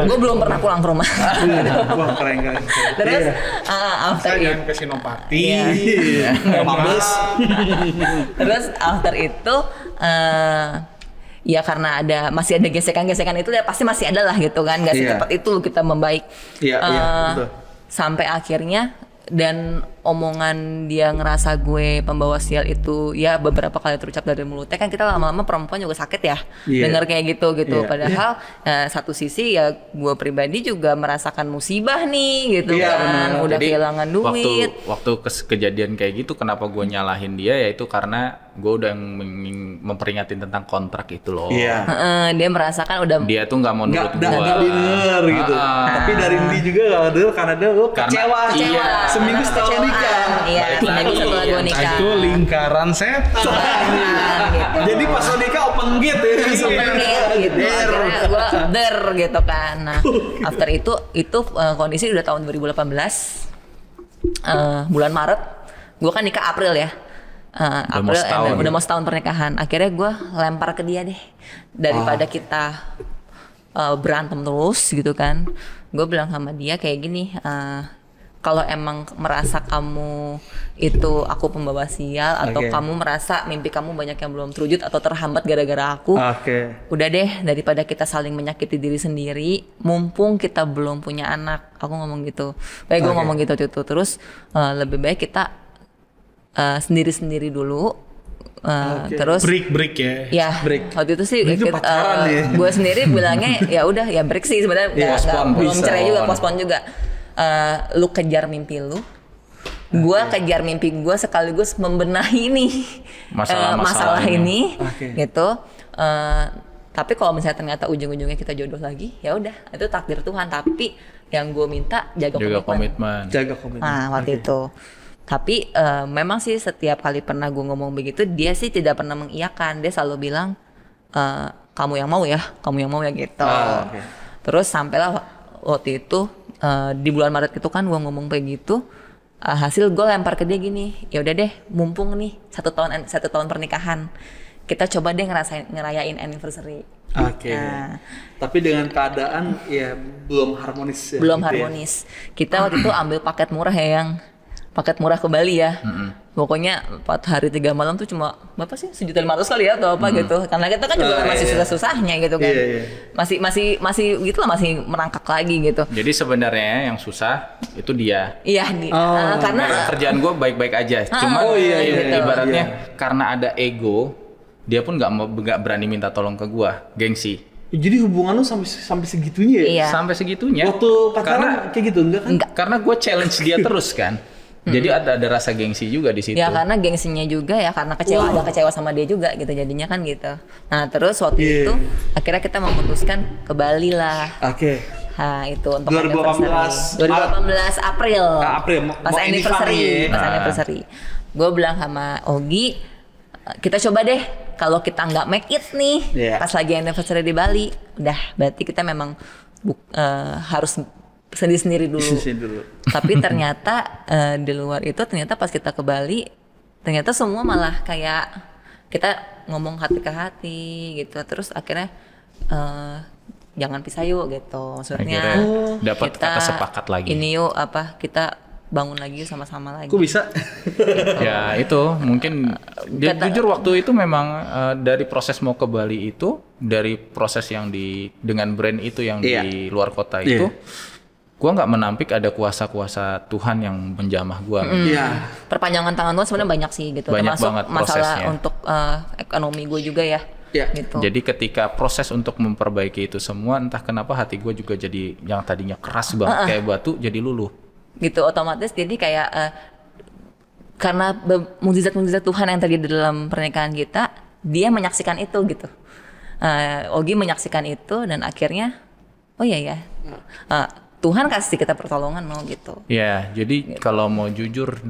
gue belum pernah pulang ke rumah. Wah keren. Terus after itu ke Sinopati. Terus after itu ya karena masih ada gesekan-gesekan itu ya pasti masih ada lah gitu kan, nggak secepat itu kita membaik. Betul. Sampai akhirnya dan omongan dia ngerasa gue pembawa sial itu ya beberapa kali terucap dari mulutnya, kan kita lama-lama perempuan juga sakit ya dengar kayak gitu. Padahal satu sisi ya gue pribadi juga merasakan musibah nih gitu kan, udah jadi, kehilangan duit. Waktu kejadian kayak gitu kenapa gue nyalahin dia, yaitu karena gue udah memperingatin tentang kontrak itu loh. Dia merasakan udah dia tuh nggak mau nurut gue. Nggak denger gitu. Tapi dari dia juga nggak denger karena dia kecewa. Seminggu setahun nikah. Iya, seminggu setelah gue nikah. Itu lingkaran setan. Gitu. Jadi pas lo nikah open gate ya. Open gate gitu. Akhirnya gue gitu kan. Nah, after itu kondisi udah tahun 2018. Bulan Maret, gue kan nikah April ya. Udah mau setahun pernikahan. Akhirnya gue lempar ke dia deh, daripada kita berantem terus gitu kan. Gue bilang sama dia kayak gini, kalau emang merasa kamu itu aku pembawa sial, atau kamu merasa mimpi kamu banyak yang belum terwujud atau terhambat gara-gara aku, udah deh, daripada kita saling menyakiti diri sendiri, mumpung kita belum punya anak. Aku ngomong gitu, gue ngomong gitu. Terus lebih baik kita sendiri-sendiri dulu. Terus break ya. Break. Waktu itu sih gue sendiri bilangnya ya udah ya break sih sebenarnya, belum cerai juga, postpone juga. Lu kejar mimpi lu, gue kejar mimpi gue, sekaligus membenahi nih masalah ini gitu. Tapi kalau misalnya ternyata ujung-ujungnya kita jodoh lagi, ya udah itu takdir Tuhan. Tapi yang gue minta jaga komitmen. Nah waktu itu. Tapi memang sih setiap kali pernah gue ngomong begitu, dia sih tidak pernah mengiyakan. Dia selalu bilang, kamu yang mau ya gitu. Terus sampailah waktu itu di bulan Maret itu kan gue ngomong kayak gitu. Hasil gue lempar ke dia gini, ya udah deh, mumpung nih 1 tahun pernikahan, kita coba deh ngerayain anniversary. Tapi dengan keadaan ya belum harmonis. Kita waktu itu ambil paket murah paket murah ke Bali ya. Pokoknya 4 hari 3 malam tuh cuma berapa sih, 1.500.000 kali ya atau apa gitu. Karena kita kan juga masih susah-susahnya gitu kan. Masih gitu lah, masih merangkak lagi gitu. Jadi sebenarnya yang susah itu dia. Iya, karena kerjaan gue baik-baik aja. Cuma ibaratnya karena ada ego, dia pun nggak berani minta tolong ke gue, gengsi. Jadi hubungan lu sampai segitunya ya? Iya. Sampai segitunya. Waktu pacaran kayak gitu enggak kan? Karena gue challenge dia terus kan. Jadi ada rasa gengsi juga di situ. Ya karena gengsinya juga ya, karena ada kecewa sama dia juga gitu, jadinya kan gitu. Nah terus waktu itu akhirnya kita memutuskan ke Bali lah. Nah itu untuk 2018 April. Pas anniversary. Gue bilang sama Ogi, kita coba deh, kalau kita nggak make it nih pas lagi anniversary di Bali, udah berarti kita memang harus sendiri dulu. Tapi ternyata di luar itu, ternyata pas kita ke Bali, ternyata semua malah kayak kita ngomong hati ke hati gitu. Terus akhirnya jangan pisah yuk gitu. Maksudnya dapat kata sepakat lagi. Ini yuk kita bangun lagi sama-sama lagi. Kok bisa? Ya itu mungkin jujur waktu itu memang dari proses mau ke Bali itu, dari proses yang dengan brand itu yang di luar kota itu, gue nggak menampik ada kuasa-kuasa Tuhan yang menjamah gue. Perpanjangan tangan Tuhan sebenarnya banyak sih gitu. Banyak termasuk banget masalah prosesnya. Untuk ekonomi gue juga ya. Gitu. Jadi ketika proses untuk memperbaiki itu semua, entah kenapa hati gue juga jadi yang tadinya keras banget kayak batu jadi luluh. Gitu otomatis jadi kayak karena mukjizat Tuhan yang terjadi dalam pernikahan kita, dia menyaksikan itu gitu. Ogi menyaksikan itu dan akhirnya Tuhan kasih kita pertolongan gitu. Ya, jadi kalau mau jujur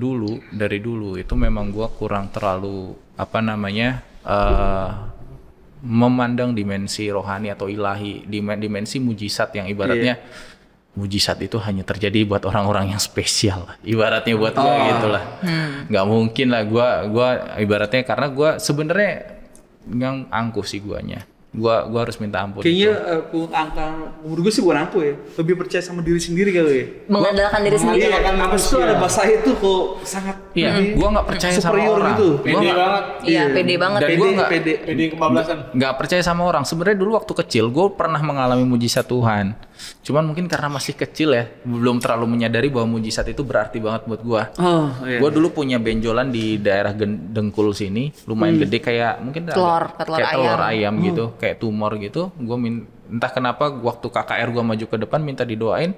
dari dulu itu memang gua kurang terlalu memandang dimensi rohani atau ilahi, dimensi mujizat yang ibaratnya mujizat itu hanya terjadi buat orang-orang yang spesial. Ibaratnya buat gua gitulah. Nggak mungkin lah gua ibaratnya, karena gua sebenarnya yang angkuh sih guanya. Gua harus minta ampun. Kayaknya menurut gue sih bukan ampuh ya, lebih percaya sama diri sendiri kali ya. Mengandalkan diri sendiri. Apa itu ada bahasa itu kok sangat gua nggak percaya sama orang. Gitu. Pede banget. Iya, pede banget. Dan gua pede kebablasan. Nggak percaya sama orang. Sebenarnya dulu waktu kecil gua pernah mengalami mujizat Tuhan. Cuman mungkin karena masih kecil ya, belum terlalu menyadari bahwa mujizat itu berarti banget buat gua. Gua dulu punya benjolan di daerah dengkul sini, lumayan gede, kayak mungkin telur ayam gitu, kayak tumor gitu. Gua entah kenapa waktu KKR gua maju ke depan minta didoain,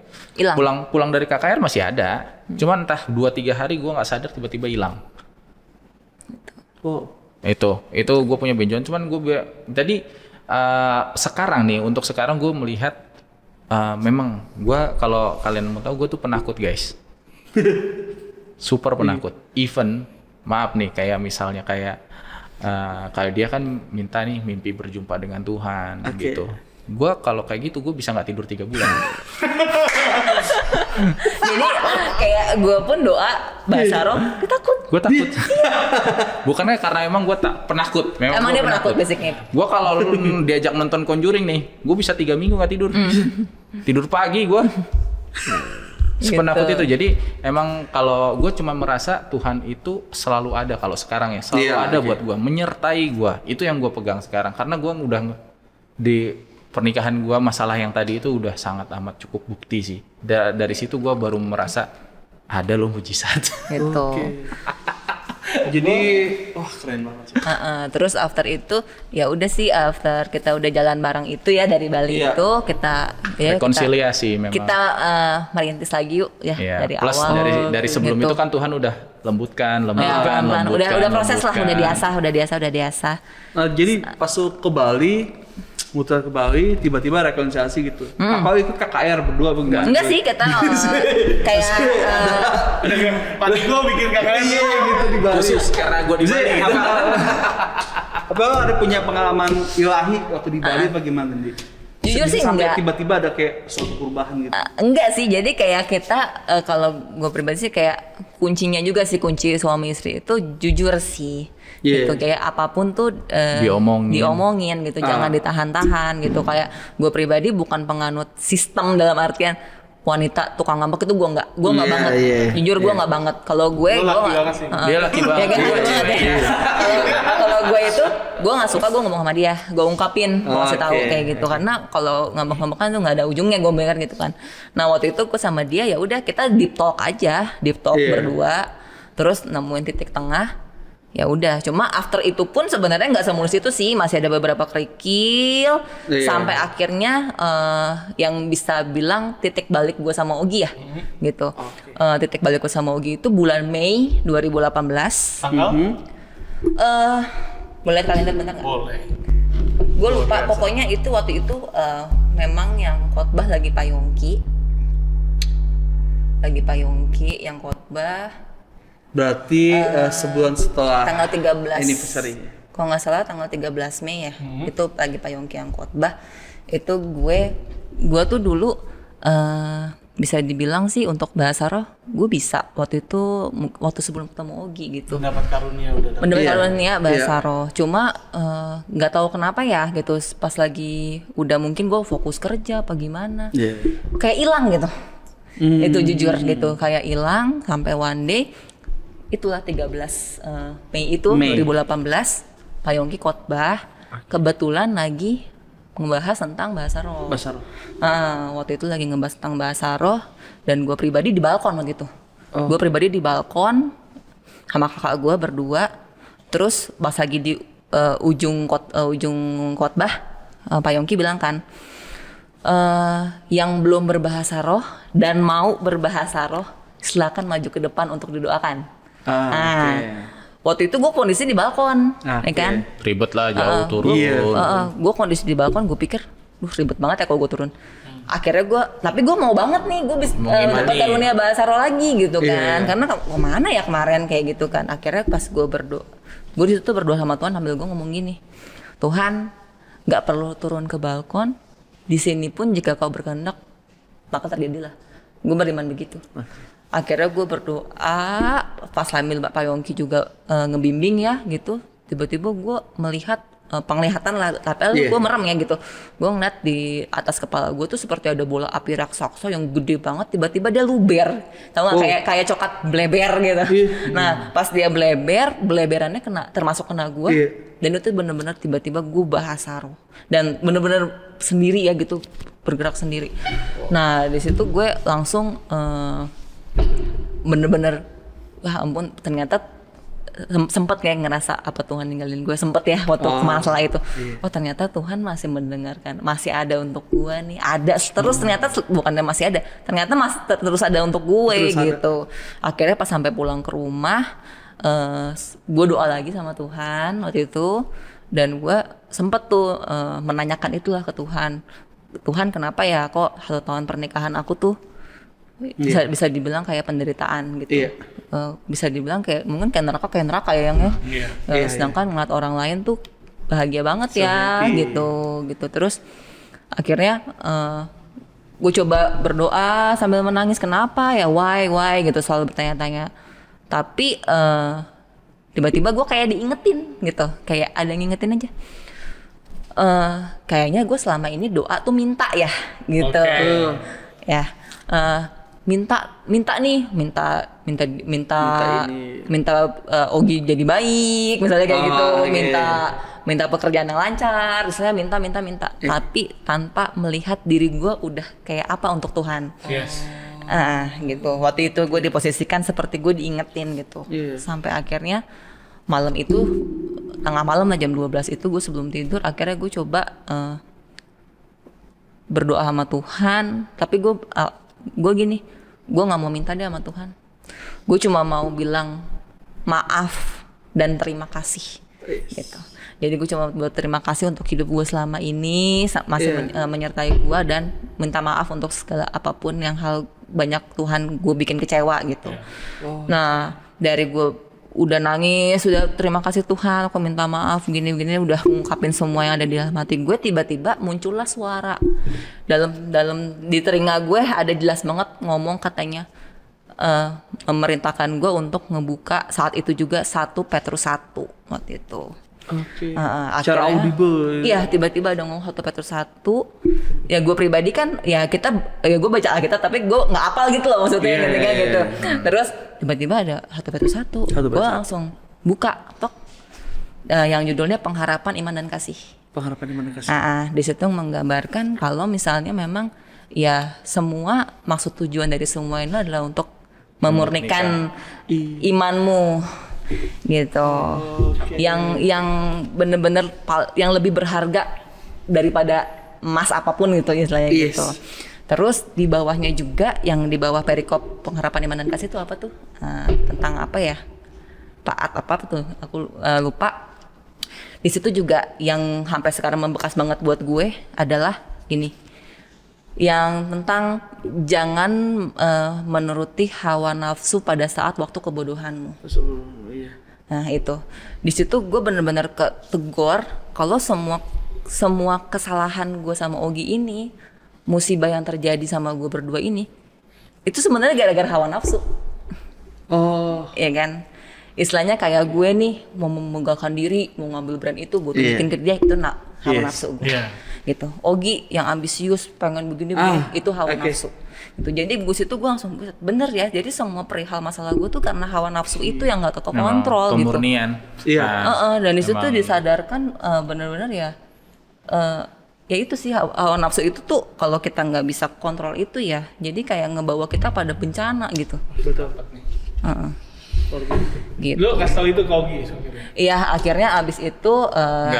pulang dari KKR masih ada. Cuman entah 2-3 hari gua nggak sadar tiba-tiba hilang. Itu gua punya benjolan. Cuman tadi sekarang nih, untuk sekarang gua melihat memang gue, kalau kalian mau tahu, gue tuh penakut guys. super penakut. Even maaf nih kayak misalnya kayak dia kan minta nih mimpi berjumpa dengan Tuhan gitu. Gue kalau kayak gitu gue bisa nggak tidur 3 bulan. Jadi kayak gue pun doa bahasa roh, gue takut. Gue takut. Bukannya karena emang gue tak penakut. Emang dia penakut basicnya. Gue kalau diajak nonton Conjuring nih, gue bisa 3 minggu nggak tidur. Tidur pagi gue. Sepenakut itu. Jadi emang kalau gue cuma merasa Tuhan itu selalu ada kalau sekarang ya, selalu ada buat gue, menyertai gue. Itu yang gue pegang sekarang. Karena gue udah di pernikahan gue masalah yang tadi itu udah sangat amat cukup bukti sih. Dari situ gue baru merasa ada loh mujizat. Gitu. Jadi wah keren banget sih. Terus after itu ya udah sih, after kita udah jalan bareng itu ya dari Bali itu kita ya rekonsiliasi memang. Kita merintis lagi yuk ya dari plus awal. dari sebelum gitu. itu kan Tuhan udah lembutkan. Udah proses lah, udah biasa. Nah, jadi pas ke Bali, muter ke Bali, tiba-tiba rekonsiliasi gitu. Apa ikut KKR berdua bagaimana? Enggak sih, kita kayak Pak Tiko bikin KKR gitu di Bali. Khusus karena gue di Bali. Apa ada punya pengalaman ilahi waktu di Bali apa gimana nih? jujur sih sampai enggak. Tiba-tiba ada kayak suatu perubahan gitu. Enggak sih, jadi kayak kita kalau gue pribadi sih kayak kuncinya juga sih, kunci suami istri itu jujur sih. Gitu kayak apapun tuh diomongin gitu, jangan ditahan-tahan gitu. Kayak gue pribadi bukan penganut sistem dalam artian wanita tukang ngambek itu gue nggak banget. Jujur gue nggak banget. Kalau gue dia laki banget. Kalau gue itu gue nggak suka, gue ngomong sama dia, gue ungkapin, gue kasih tahu kayak gitu. Karena kalau ngambek-ngambekan tuh nggak ada ujungnya, gue mikir gitu kan. Nah waktu itu gue sama dia ya udah kita deep talk berdua, terus nemuin titik tengah. Ya udah, cuma after itu pun sebenarnya nggak semulus itu sih, masih ada beberapa kerikil sampai akhirnya yang bisa bilang titik balik gue sama Ogi ya, gitu. Titik balik gue sama Ogi itu bulan Mei 2018. Boleh kalender bentar nggak? Boleh. Gue lupa, pokoknya itu waktu itu memang yang khotbah lagi Pak Yongki yang khotbah. Berarti sebulan setelah tanggal 13 anniversary. Kalau nggak salah tanggal 13 Mei ya. Itu lagi Pak Yongki yang khotbah. Itu gue tuh dulu bisa dibilang sih untuk bahasa roh gue bisa waktu sebelum ketemu Ogi gitu. Mendapat karunia bahasa roh. Cuma nggak tahu kenapa ya gitu, pas lagi udah mungkin gue fokus kerja apa gimana. Kayak hilang gitu. Itu jujur gitu, kayak hilang sampai one day. Itulah 13 Mei itu 2018 Pak Yongki khotbah, kebetulan lagi ngebahas tentang bahasa roh. Waktu itu lagi ngebahas tentang bahasa roh dan gue pribadi di balkon begitu. Gue pribadi di balkon sama kakak gue berdua. Terus pas lagi di ujung khotbah Pak Yongki bilang kan, yang belum berbahasa roh dan mau berbahasa roh silakan maju ke depan untuk didoakan. Waktu itu gue kondisi di balkon, ya kan? Ribet lah, jauh turun. Gue kondisi di balkon, gue pikir, ribet banget ya kalau gue turun. Akhirnya tapi gue mau banget nih, gue bisa dapat karunia bahasa roh lagi gitu kan? Karena kemana ya kemarin kayak gitu kan? Akhirnya pas gue di situ berdoa sama Tuhan sambil gue ngomong gini, Tuhan, nggak perlu turun ke balkon, di sini pun jika kau berkehendak, maka terjadilah. Gue beriman begitu. Akhirnya gue berdoa, pas sambil Pak Yongki juga ngebimbing ya gitu. Tiba-tiba gue melihat penglihatan lah, tapi gue merem ya gitu. Gue ngeliat di atas kepala gue tuh seperti ada bola api raksasa yang gede banget. Tiba-tiba dia luber, tau gak? Kayak coklat bleber gitu. Nah pas dia beleberannya termasuk kena gue. Dan itu bener-bener tiba-tiba gue bahasa roh. Dan bener-bener sendiri ya gitu, bergerak sendiri. Nah di situ gue langsung bener-bener wah ampun, ternyata sempet kayak ngerasa apa Tuhan ninggalin gue, sempet ya waktu masalah itu. Oh ternyata Tuhan masih mendengarkan, masih ada untuk gue nih, ada terus. Ternyata bukannya masih ada, ternyata masih terus ada untuk gue gitu. Akhirnya pas sampai pulang ke rumah, gue doa lagi sama Tuhan waktu itu, dan gue sempet tuh menanyakan itulah ke Tuhan, Tuhan kenapa ya kok 1 tahun pernikahan aku tuh bisa dibilang kayak penderitaan gitu. Bisa dibilang kayak mungkin kayak neraka ya yang ya. Sedangkan ngeliat orang lain tuh bahagia banget ya gitu. Terus akhirnya gue coba berdoa sambil menangis, kenapa ya, why gitu, selalu bertanya-tanya. Tapi tiba-tiba gue kayak diingetin gitu, kayak ada yang ngingetin aja. Kayaknya gue selama ini doa tuh minta ya gitu. Ya. Minta Ogi jadi baik misalnya kayak gitu, minta pekerjaan yang lancar, misalnya minta. Tapi tanpa melihat diri gue udah kayak apa untuk Tuhan. Gitu. Waktu itu gue diposisikan seperti gue diingetin gitu. Sampai akhirnya malam itu, tengah malam lah jam 12 itu, gue sebelum tidur akhirnya gue coba berdoa sama Tuhan. Tapi gue gini, gue nggak mau minta deh sama Tuhan. Gue cuma mau bilang maaf dan terima kasih gitu. Jadi gue cuma berterima kasih untuk hidup gue selama ini, masih menyertai gue, dan minta maaf untuk segala apapun yang hal banyak Tuhan gue bikin kecewa gitu. Nah, dari gue udah nangis, udah terima kasih Tuhan, aku minta maaf gini, udah ngungkapin semua yang ada di dalam hati gue, tiba-tiba muncullah suara dalam di telinga gue, ada jelas banget ngomong, katanya memerintahkan gue untuk ngebuka saat itu juga 1 Petrus 1 waktu itu. Secara audible. Iya, tiba-tiba ada ngomong 1 Petrus 1. Ya gue pribadi kan, ya gue baca Alkitab tapi gue nggak hafal gitu loh maksudnya gitu. Terus tiba-tiba ada 1 Petrus 1. Gue langsung buka tok. Yang judulnya Pengharapan Iman dan Kasih. Pengharapan Iman dan Kasih. Di situ menggambarkan kalau misalnya memang ya semua maksud tujuan dari semua ini adalah untuk memurnikan imanmu gitu. Yang bener-bener yang lebih berharga daripada emas apapun gitu istilahnya gitu. Terus di bawahnya juga, yang di bawah perikop Pengharapan Iman dan Kasih itu apa tuh? Tentang apa ya? Taat apa tuh? Aku lupa. Di situ juga yang sampai sekarang membekas banget buat gue adalah ini. Yang tentang jangan menuruti hawa nafsu pada saat waktu kebodohanmu. Nah itu, di situ gue bener-bener ketegor kalau semua kesalahan gue sama Ogi ini, musibah yang terjadi sama gue berdua ini, itu sebenarnya gara-gara hawa nafsu. Iya kan? Istilahnya kayak gue nih mau memegahkan diri, mau ngambil brand itu, gue tunjukin ke dia, itu hawa nafsu gue. Gitu. Ogi yang ambisius, pengen begini, itu hawa nafsu. Gitu. Jadi gue situ gue langsung bener ya. Jadi semua perihal masalah gue tuh karena hawa nafsu itu yang nggak terkontrol gitu. Pemurnian. Dan di situ disadarkan bener-bener ya. Ya itu sih, hawa nafsu itu tuh kalau kita nggak bisa kontrol itu ya, jadi kayak ngebawa kita pada bencana gitu. Betul. Gitu. Lo kasih tahu itu ke Ogi? Iya, akhirnya abis itu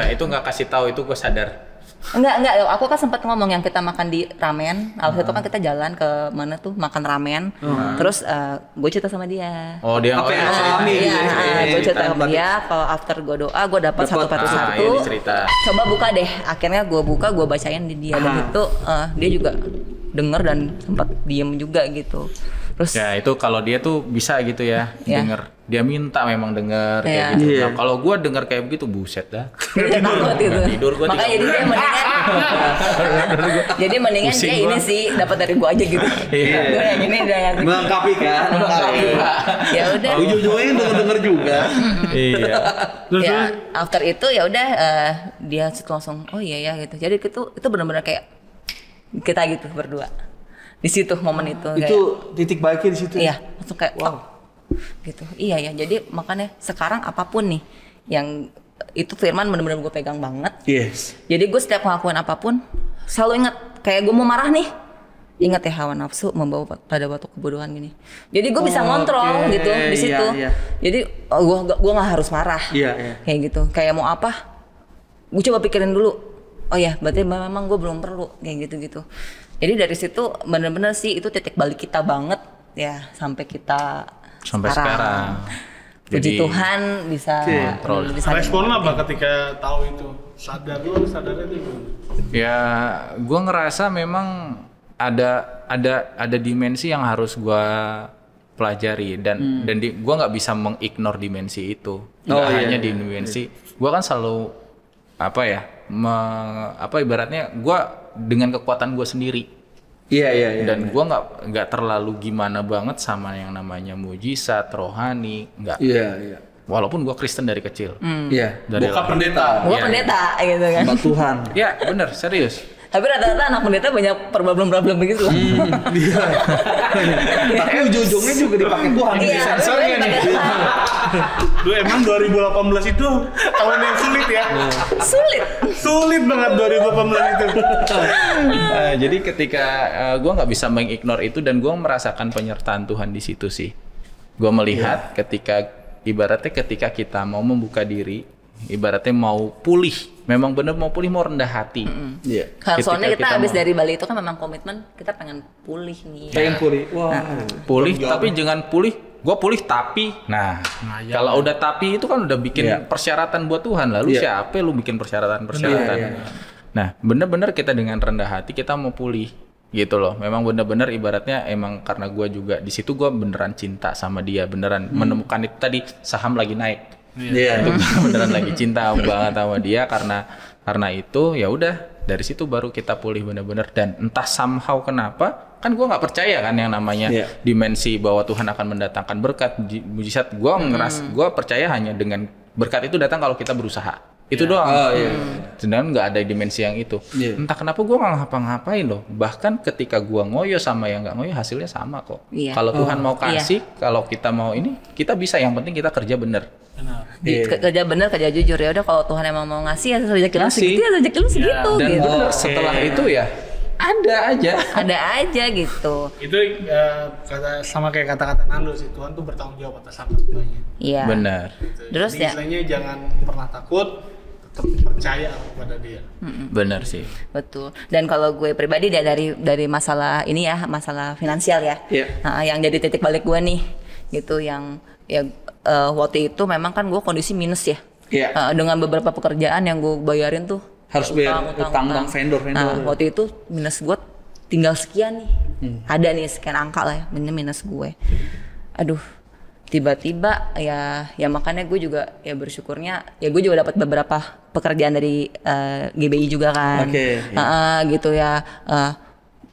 itu nggak kasih tahu, itu gue sadar. Enggak, aku kan sempat ngomong yang kita makan di ramen. Abis itu kan kita jalan ke mana tuh makan ramen. Terus gue cerita sama dia. Dia gue cerita sama dia kalau after gue doa gue dapat 1 Petrus 1. Coba buka deh. Akhirnya gue buka, gue bacain di dia, dan itu dia juga denger dan sempat diem juga gitu. Terus ya itu kalau dia tuh bisa gitu ya, denger. Dia minta memang denger kayak gitu. Nah, kalau gue denger kayak begitu, buset dah. Tidur gue. Makanya jadi dia mendingan. Jadi mendingan dia ini sih dapat dari gue aja gitu. Gue yang ini udah melengkapi kan. Ya udah. Ujung-ujungnya denger juga. Iya. Ya after itu ya udah dia langsung oh iya ya gitu. Jadi itu benar-benar kayak kita gitu berdua. Di situ momen itu kayak, titik baliknya di situ. Iya, langsung kayak gitu. Iya ya, jadi makanya sekarang apapun nih yang itu firman benar-benar gue pegang banget. Jadi gue setiap ngelakuin apapun selalu ingat, kayak gue mau marah nih, ingat ya hawa nafsu membawa pada waktu kebodohan gini. Jadi gue bisa ngontrol gitu di situ. Jadi gue nggak harus marah. Kayak gitu. Kayak mau apa? Gue coba pikirin dulu. Oh ya, berarti memang gue belum perlu kayak gitu-gitu. Jadi dari situ benar-benar sih itu titik balik kita banget ya sampai sekarang. Puji Tuhan bisa kontrol. Respon apa ketika tahu itu? Sadarnya itu? Ya, gue ngerasa memang ada dimensi yang harus gue pelajari dan gue nggak bisa mengignore dimensi itu. Nggak hanya di dimensi, gue kan selalu ibaratnya gue dengan kekuatan gue sendiri. Iya. Dan gue nggak terlalu gimana banget sama yang namanya mujizat, rohani, nggak. Iya. Walaupun gue Kristen dari kecil. Iya. Bukan pendeta. Gua pendeta gitu kan. Hamba Tuhan. Ya bener, serius. Tapi rata-rata anak pendeta banyak problem begitu loh. Iya. Tapi ujung-ujungnya juga dipakai Tuhan. Iya, sensornya nih. Duh, emang 2018 itu tahun yang sulit ya. Sulit banget 2018 itu. Jadi ketika gue nggak bisa mengignore itu dan gue merasakan penyertaan Tuhan di situ sih. Gue melihat ketika ketika kita mau membuka diri, ibaratnya mau pulih, memang benar mau pulih, mau rendah hati. Iya. Soalnya kita habis dari Bali itu kan memang komitmen kita pengen pulih nih. Pengen pulih. Wah. Pulih tapi jangan pulih. Gue pulih tapi, kalau udah tapi itu kan udah bikin persyaratan buat Tuhan. Lalu siapa lu bikin persyaratan? Nah, bener-bener kita dengan rendah hati kita mau pulih. Gitu loh, memang bener-bener ibaratnya emang karena gue juga di situ gue beneran cinta sama dia, beneran menemukan itu tadi, saham lagi naik, itu beneran lagi cinta banget sama dia karena itu ya udah dari situ baru kita pulih bener-bener. Dan entah somehow kenapa kan gue nggak percaya kan yang namanya dimensi bahwa Tuhan akan mendatangkan berkat mujizat. Gue percaya hanya dengan berkat itu datang kalau kita berusaha. Itu doang. Sedangkan nggak ada dimensi yang itu. Entah kenapa gue nggak ngapa-ngapain loh. Bahkan ketika gue ngoyo sama yang nggak ngoyo hasilnya sama kok. Kalau Tuhan mau kasih, kalau kita mau ini, kita bisa. Yang penting kita kerja bener. Kerja bener, kerja jujur. Ya udah kalau Tuhan emang mau ngasih ya rezeki lu segitu, ya rezeki lu segitu. Dan gitu. bener setelah itu ya ada aja gitu. Itu sama kayak kata-kata Nando sih, Tuhan tuh bertanggung jawab atas hamba-hambanya. Iya. Benar. Gitu. Terus jadi istilahnya jangan pernah takut, tetap percaya kepada dia. Benar sih. Betul. Dan kalau gue pribadi dari masalah ini ya, masalah finansial ya. Nah, yang jadi titik balik gue nih, gitu yang waktu itu memang kan gue kondisi minus ya. Dengan beberapa pekerjaan yang gue bayarin tuh harus bayar utang vendor. Nah, waktu itu minus gue tinggal sekian nih. Ada nih sekian angka lah ya, minus gue. Aduh, tiba-tiba ya makanya gue juga ya bersyukurnya ya gue juga dapat beberapa pekerjaan dari GBI juga kan. Gitu ya.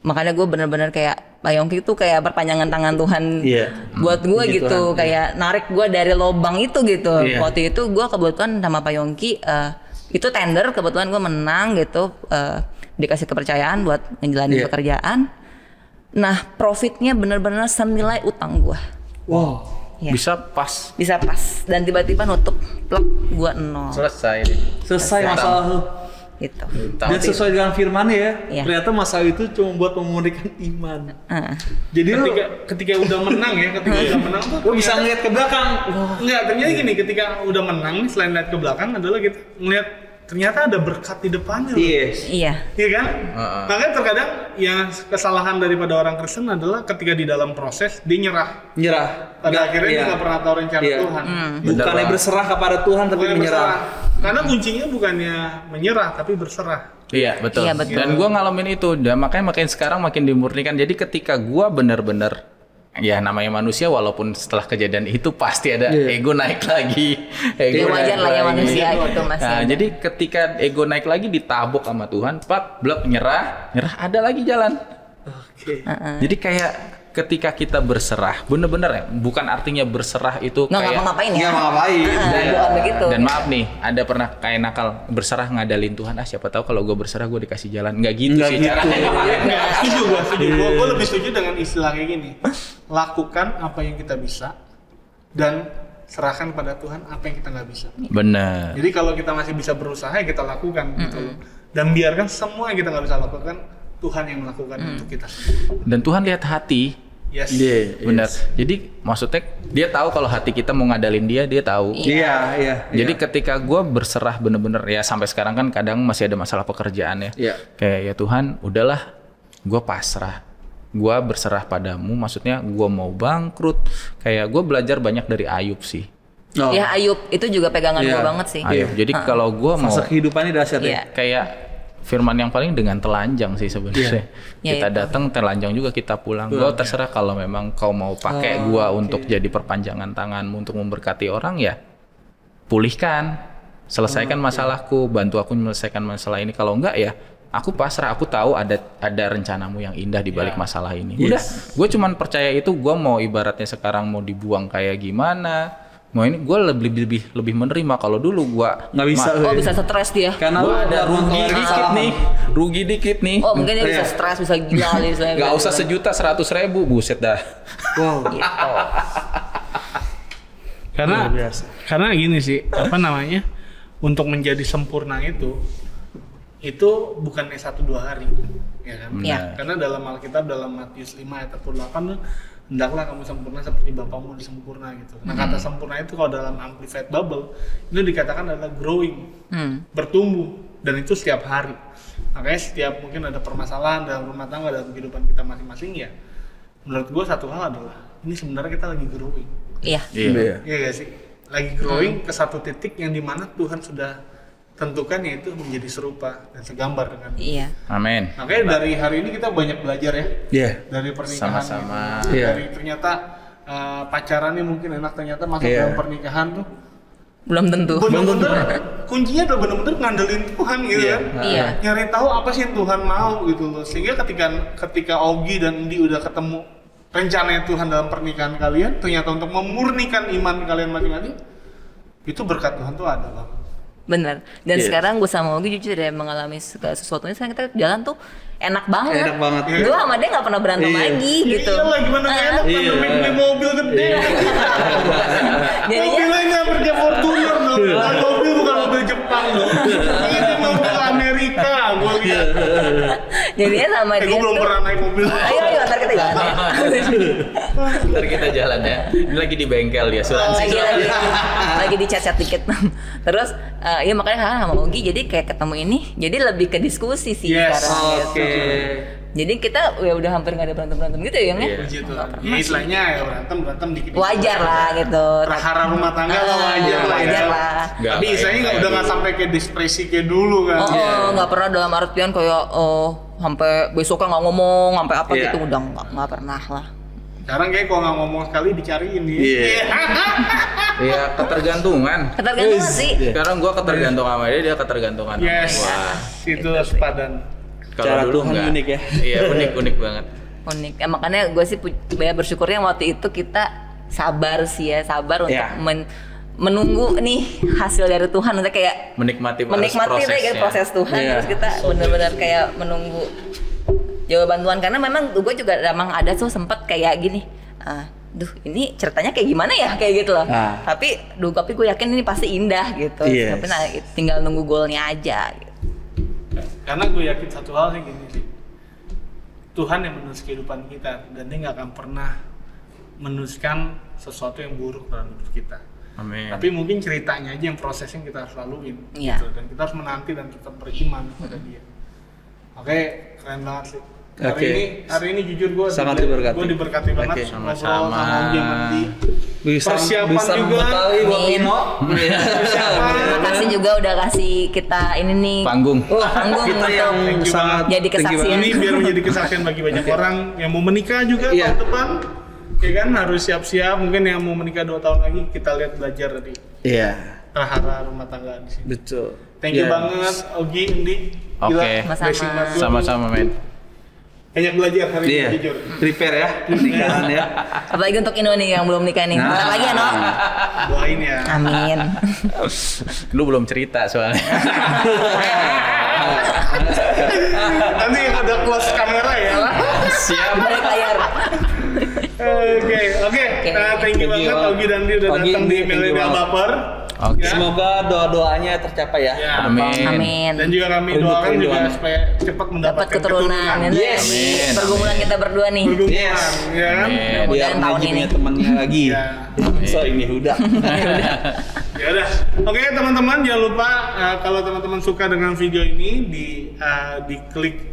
Makanya gue benar-benar kayak Pak Yongki tuh kayak perpanjangan tangan Tuhan buat gue gitu, kayak narik gue dari lubang itu gitu. Waktu itu gue kebetulan sama Pak Yongki itu tender, kebetulan gue menang gitu, dikasih kepercayaan buat ngejalanin pekerjaan. Nah, profitnya benar-benar senilai utang gue. Wow. Bisa pas dan tiba-tiba nutup plek gue 0. Selesai masalah lu. Gitu. Dan sesuai dengan firman ya, ternyata masalah itu cuma buat memurnikan iman. Jadi ketika udah menang ya, tuh lu bisa ngeliat ke belakang. Enggak, ternyata gini, ketika udah menang nih, selain lihat ke belakang adalah kita ngeliat ternyata ada berkat di depannya. Iya kan? Makanya terkadang yang kesalahan daripada orang Kristen adalah ketika di dalam proses dia nyerah. Pada akhirnya dia nggak pernah tahu rencana Tuhan. Bukannya berserah kepada Tuhan tapi menyerah. Karena kuncinya bukannya menyerah tapi berserah. Iya betul. Dan gue ngalamin itu. Dan makanya makin sekarang makin dimurnikan. Jadi ketika gue benar-benar ya namanya manusia, walaupun setelah kejadian itu pasti ada ego naik lagi. Wajar lah ya manusia gitu Mas. Nah, jadi ketika ego naik lagi ditabuk sama Tuhan, blok nyerah ada lagi jalan. Jadi kayak ketika kita berserah, bener-bener ya, bukan artinya berserah itu nggak kayak ngapa-ngapain ya. Bukan begitu. Dan maaf nih, ada pernah kayak nakal berserah ngadalin Tuhan, siapa tahu kalau gue berserah gue dikasih jalan. Nggak gitu sih caranya. Setuju gue lebih setuju dengan istilah kayak gini. Lakukan apa yang kita bisa dan serahkan pada Tuhan apa yang kita nggak bisa. Benar. Jadi kalau kita masih bisa berusaha ya kita lakukan gitu loh. Dan biarkan semua yang kita nggak bisa lakukan Tuhan yang melakukan untuk kita semua. Dan Tuhan lihat hati. Benar. Jadi maksudnya dia tahu kalau hati kita mau ngadalin dia tahu. Jadi ketika gue berserah bener-bener ya, sampai sekarang kan kadang masih ada masalah pekerjaan ya. Kayak ya Tuhan, udahlah, gue pasrah. Gue berserah padamu, maksudnya gue mau bangkrut. Kayak gue belajar banyak dari Ayub sih. Ya Ayub itu juga pegangan gue banget sih. Ayub. Jadi kalau gue mau masa kehidupannya dahsyat ya. Kayak firman yang paling dengan telanjang sih sebenarnya. Yeah. Kita datang telanjang juga kita pulang. Gua terserah kalau memang kau mau pakai gua untuk jadi perpanjangan tanganmu untuk memberkati orang ya, pulihkan, selesaikan masalahku, bantu aku menyelesaikan masalah ini. Kalau enggak ya, aku pasrah. Aku tahu ada rencanamu yang indah di balik masalah ini. Udah, gue cuman percaya itu. Gue mau ibaratnya sekarang mau dibuang kayak gimana. Mau ini gue lebih menerima. Kalau dulu gue nggak bisa. Bisa stres dia. Karena gue ada rugi dikit nih. Oh mungkin dia bisa stres, bisa gila kali. Gak usah 1.100.000, buset dah. Wow. Karena gini sih, apa namanya, untuk menjadi sempurna itu bukan 1-2 hari, ya kan? Iya. Karena dalam Alkitab, dalam Matius 5 ayat 48 tuh, hendaklah kamu sempurna seperti Bapamu disempurna gitu. Nah kata sempurna itu kalau dalam Amplified Bible itu dikatakan adalah growing, bertumbuh, dan itu setiap hari. Makanya setiap mungkin ada permasalahan dalam rumah tangga, dalam kehidupan kita masing-masing ya, menurut gue satu hal adalah ini sebenarnya kita lagi growing. Iya. Iya gak sih? Lagi growing ke satu titik yang dimana Tuhan sudah tentukan, yaitu menjadi serupa dan segambar dengan Iya. Amin. Makanya dari hari ini kita banyak belajar ya. Iya. Dari pernikahan. Sama-sama. Gitu. Dari ternyata pacarannya mungkin enak, ternyata masuk dalam pernikahan tuh Belum tentu. bener-bener kuncinya udah bener-bener ngandelin Tuhan gitu kan. Iya. Nyari tahu apa sih yang Tuhan mau gitu loh. Sehingga ketika Ogi dan Indi udah ketemu rencananya Tuhan dalam pernikahan kalian, ternyata untuk memurnikan iman kalian masing-masing, itu berkat Tuhan tuh ada banget. Bener. Dan sekarang gue sama Ogi jujur ya mengalami sesuatu ini. Sekarang kita jalan tuh enak banget. Enak banget. Gue sama dia nggak pernah berantem lagi gitu. Iya lah, gimana gak enak kan beli mobil gede. Mobilnya nggak kerja Fortuner dong. Mobil bukan mobil Jepang dong. Ini mobil Amerika, gue lihat. Jadinya sama dia. Gue belum pernah naik mobil. Ayo ntar kita jalan ya. Ntar kita jalan ya. Ini lagi di bengkel dia, lagi dicat-cat dikit. Terus ya makanya sama Ogi jadi kayak ketemu ini jadi lebih ke diskusi sih sekarang gitu. Jadi kita ya udah hampir nggak ada berantem gitu ya, Puji Tuhan. Ya istilahnya ya berantem dikit. Wajar lah gitu. Prahara rumah tangga lah wajar lah ya. Tapi istilahnya udah nggak sampai kayak dispresi kayak dulu kan. Nggak pernah dalam artian kayak sampai besoknya nggak ngomong sampai apa gitu, udah nggak pernah lah. Sekarang kayak kalau nggak ngomong sekali dicariin nih. Iya, ketergantungan. Ketergantungan sih. Sekarang gua ketergantungan sama dia ketergantungan sama gua. Itu sepadan. Kalau dulu enggak. Unik ya. Iya, unik banget. Unik. Makanya gue sih bersyukurnya waktu itu kita sabar untuk menunggu nih hasil dari Tuhan, untuk kayak menikmati proses Tuhan. Terus kita benar-benar kayak menunggu jawaban Tuhan, karena memang gue juga emang ada tuh sempet kayak gini. Ini ceritanya kayak gimana ya, kayak gitu loh. Tapi gue yakin ini pasti indah gitu. Tapi tinggal nunggu goalnya aja. Gitu. Karena gue yakin satu hal sih gini sih, Tuhan yang menulis kehidupan kita dan dia nggak akan pernah menuliskan sesuatu yang buruk dalam hidup kita. Amin. Tapi mungkin ceritanya aja yang prosesnya kita harus laluin, Iya. gitu. Dan kita harus menanti dan tetap beriman kepada Dia. Oke, keren banget sih. Hari ini jujur gue sangat diberkati. Gue diberkati banget ngobrol sama Ogi sama Indi. Persiapan juga buat Pino. Terima kasih juga udah kasih kita ini nih panggung kita yang sangat jadi kesaksian. Ini biar menjadi kesaksian bagi banyak orang yang mau menikah juga tahun depan. Ya kan harus siap-siap. Mungkin yang mau menikah 2 tahun lagi kita lihat belajar dari prahara rumah tangga di sini. Betul. Thank you banget Ogi, Indi. Oke. Sama-sama men. Banyak belajar hari ini jujur. Prepare ya pernikahan ya. Apalagi untuk Ino nih yang belum nikah nih. Bentar lagi ya, No. Doain ya. Amin. Lu belum cerita soalnya. Nanti ada close kamera ya. Siap. Balik layar. Oke. Thank you banget Ogi dan Indi udah datang di Millennial Baper. Okay. Semoga doa-doanya tercapai ya. Amin. Dan juga kami doakan juga supaya cepat mendapatkan keturunan. Yes. Amin. Pergumulan kita berdua nih. Yes. Ya. Mudah-mudahan tahun ini punya temannya lagi. So ini udah. Ya udah. Oke teman-teman, jangan lupa kalau teman-teman suka dengan video ini di klik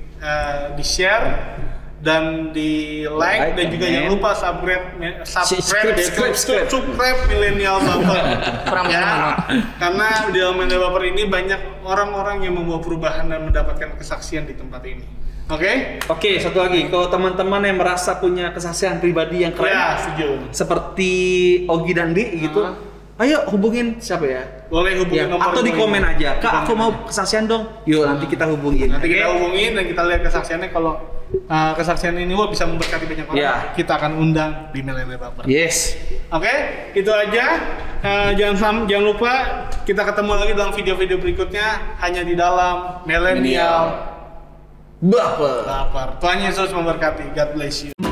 di share dan di like dan juga jangan lupa subscribe Millennial Baper ya, karena di dalam Millennial Baper ini banyak orang-orang yang membawa perubahan dan mendapatkan kesaksian di tempat ini. Oke, satu lagi, kalau teman-teman yang merasa punya kesaksian pribadi yang keren ya, setuju, seperti Ogi dan Di gitu, ayo hubungin siapa ya? Boleh hubungin nomor atau di komen aja. Kak, aku mau kesaksian dong. Yuk, nanti kita hubungin. Nanti kita hubungin dan kita lihat kesaksiannya. Kalau kesaksian ini bisa memberkati banyak orang, kita akan undang di Millennial Baper. Yes. Itu aja. Jangan lupa kita ketemu lagi dalam video-video berikutnya hanya di dalam Millennial Baper. Tuhan Yesus memberkati. God bless you.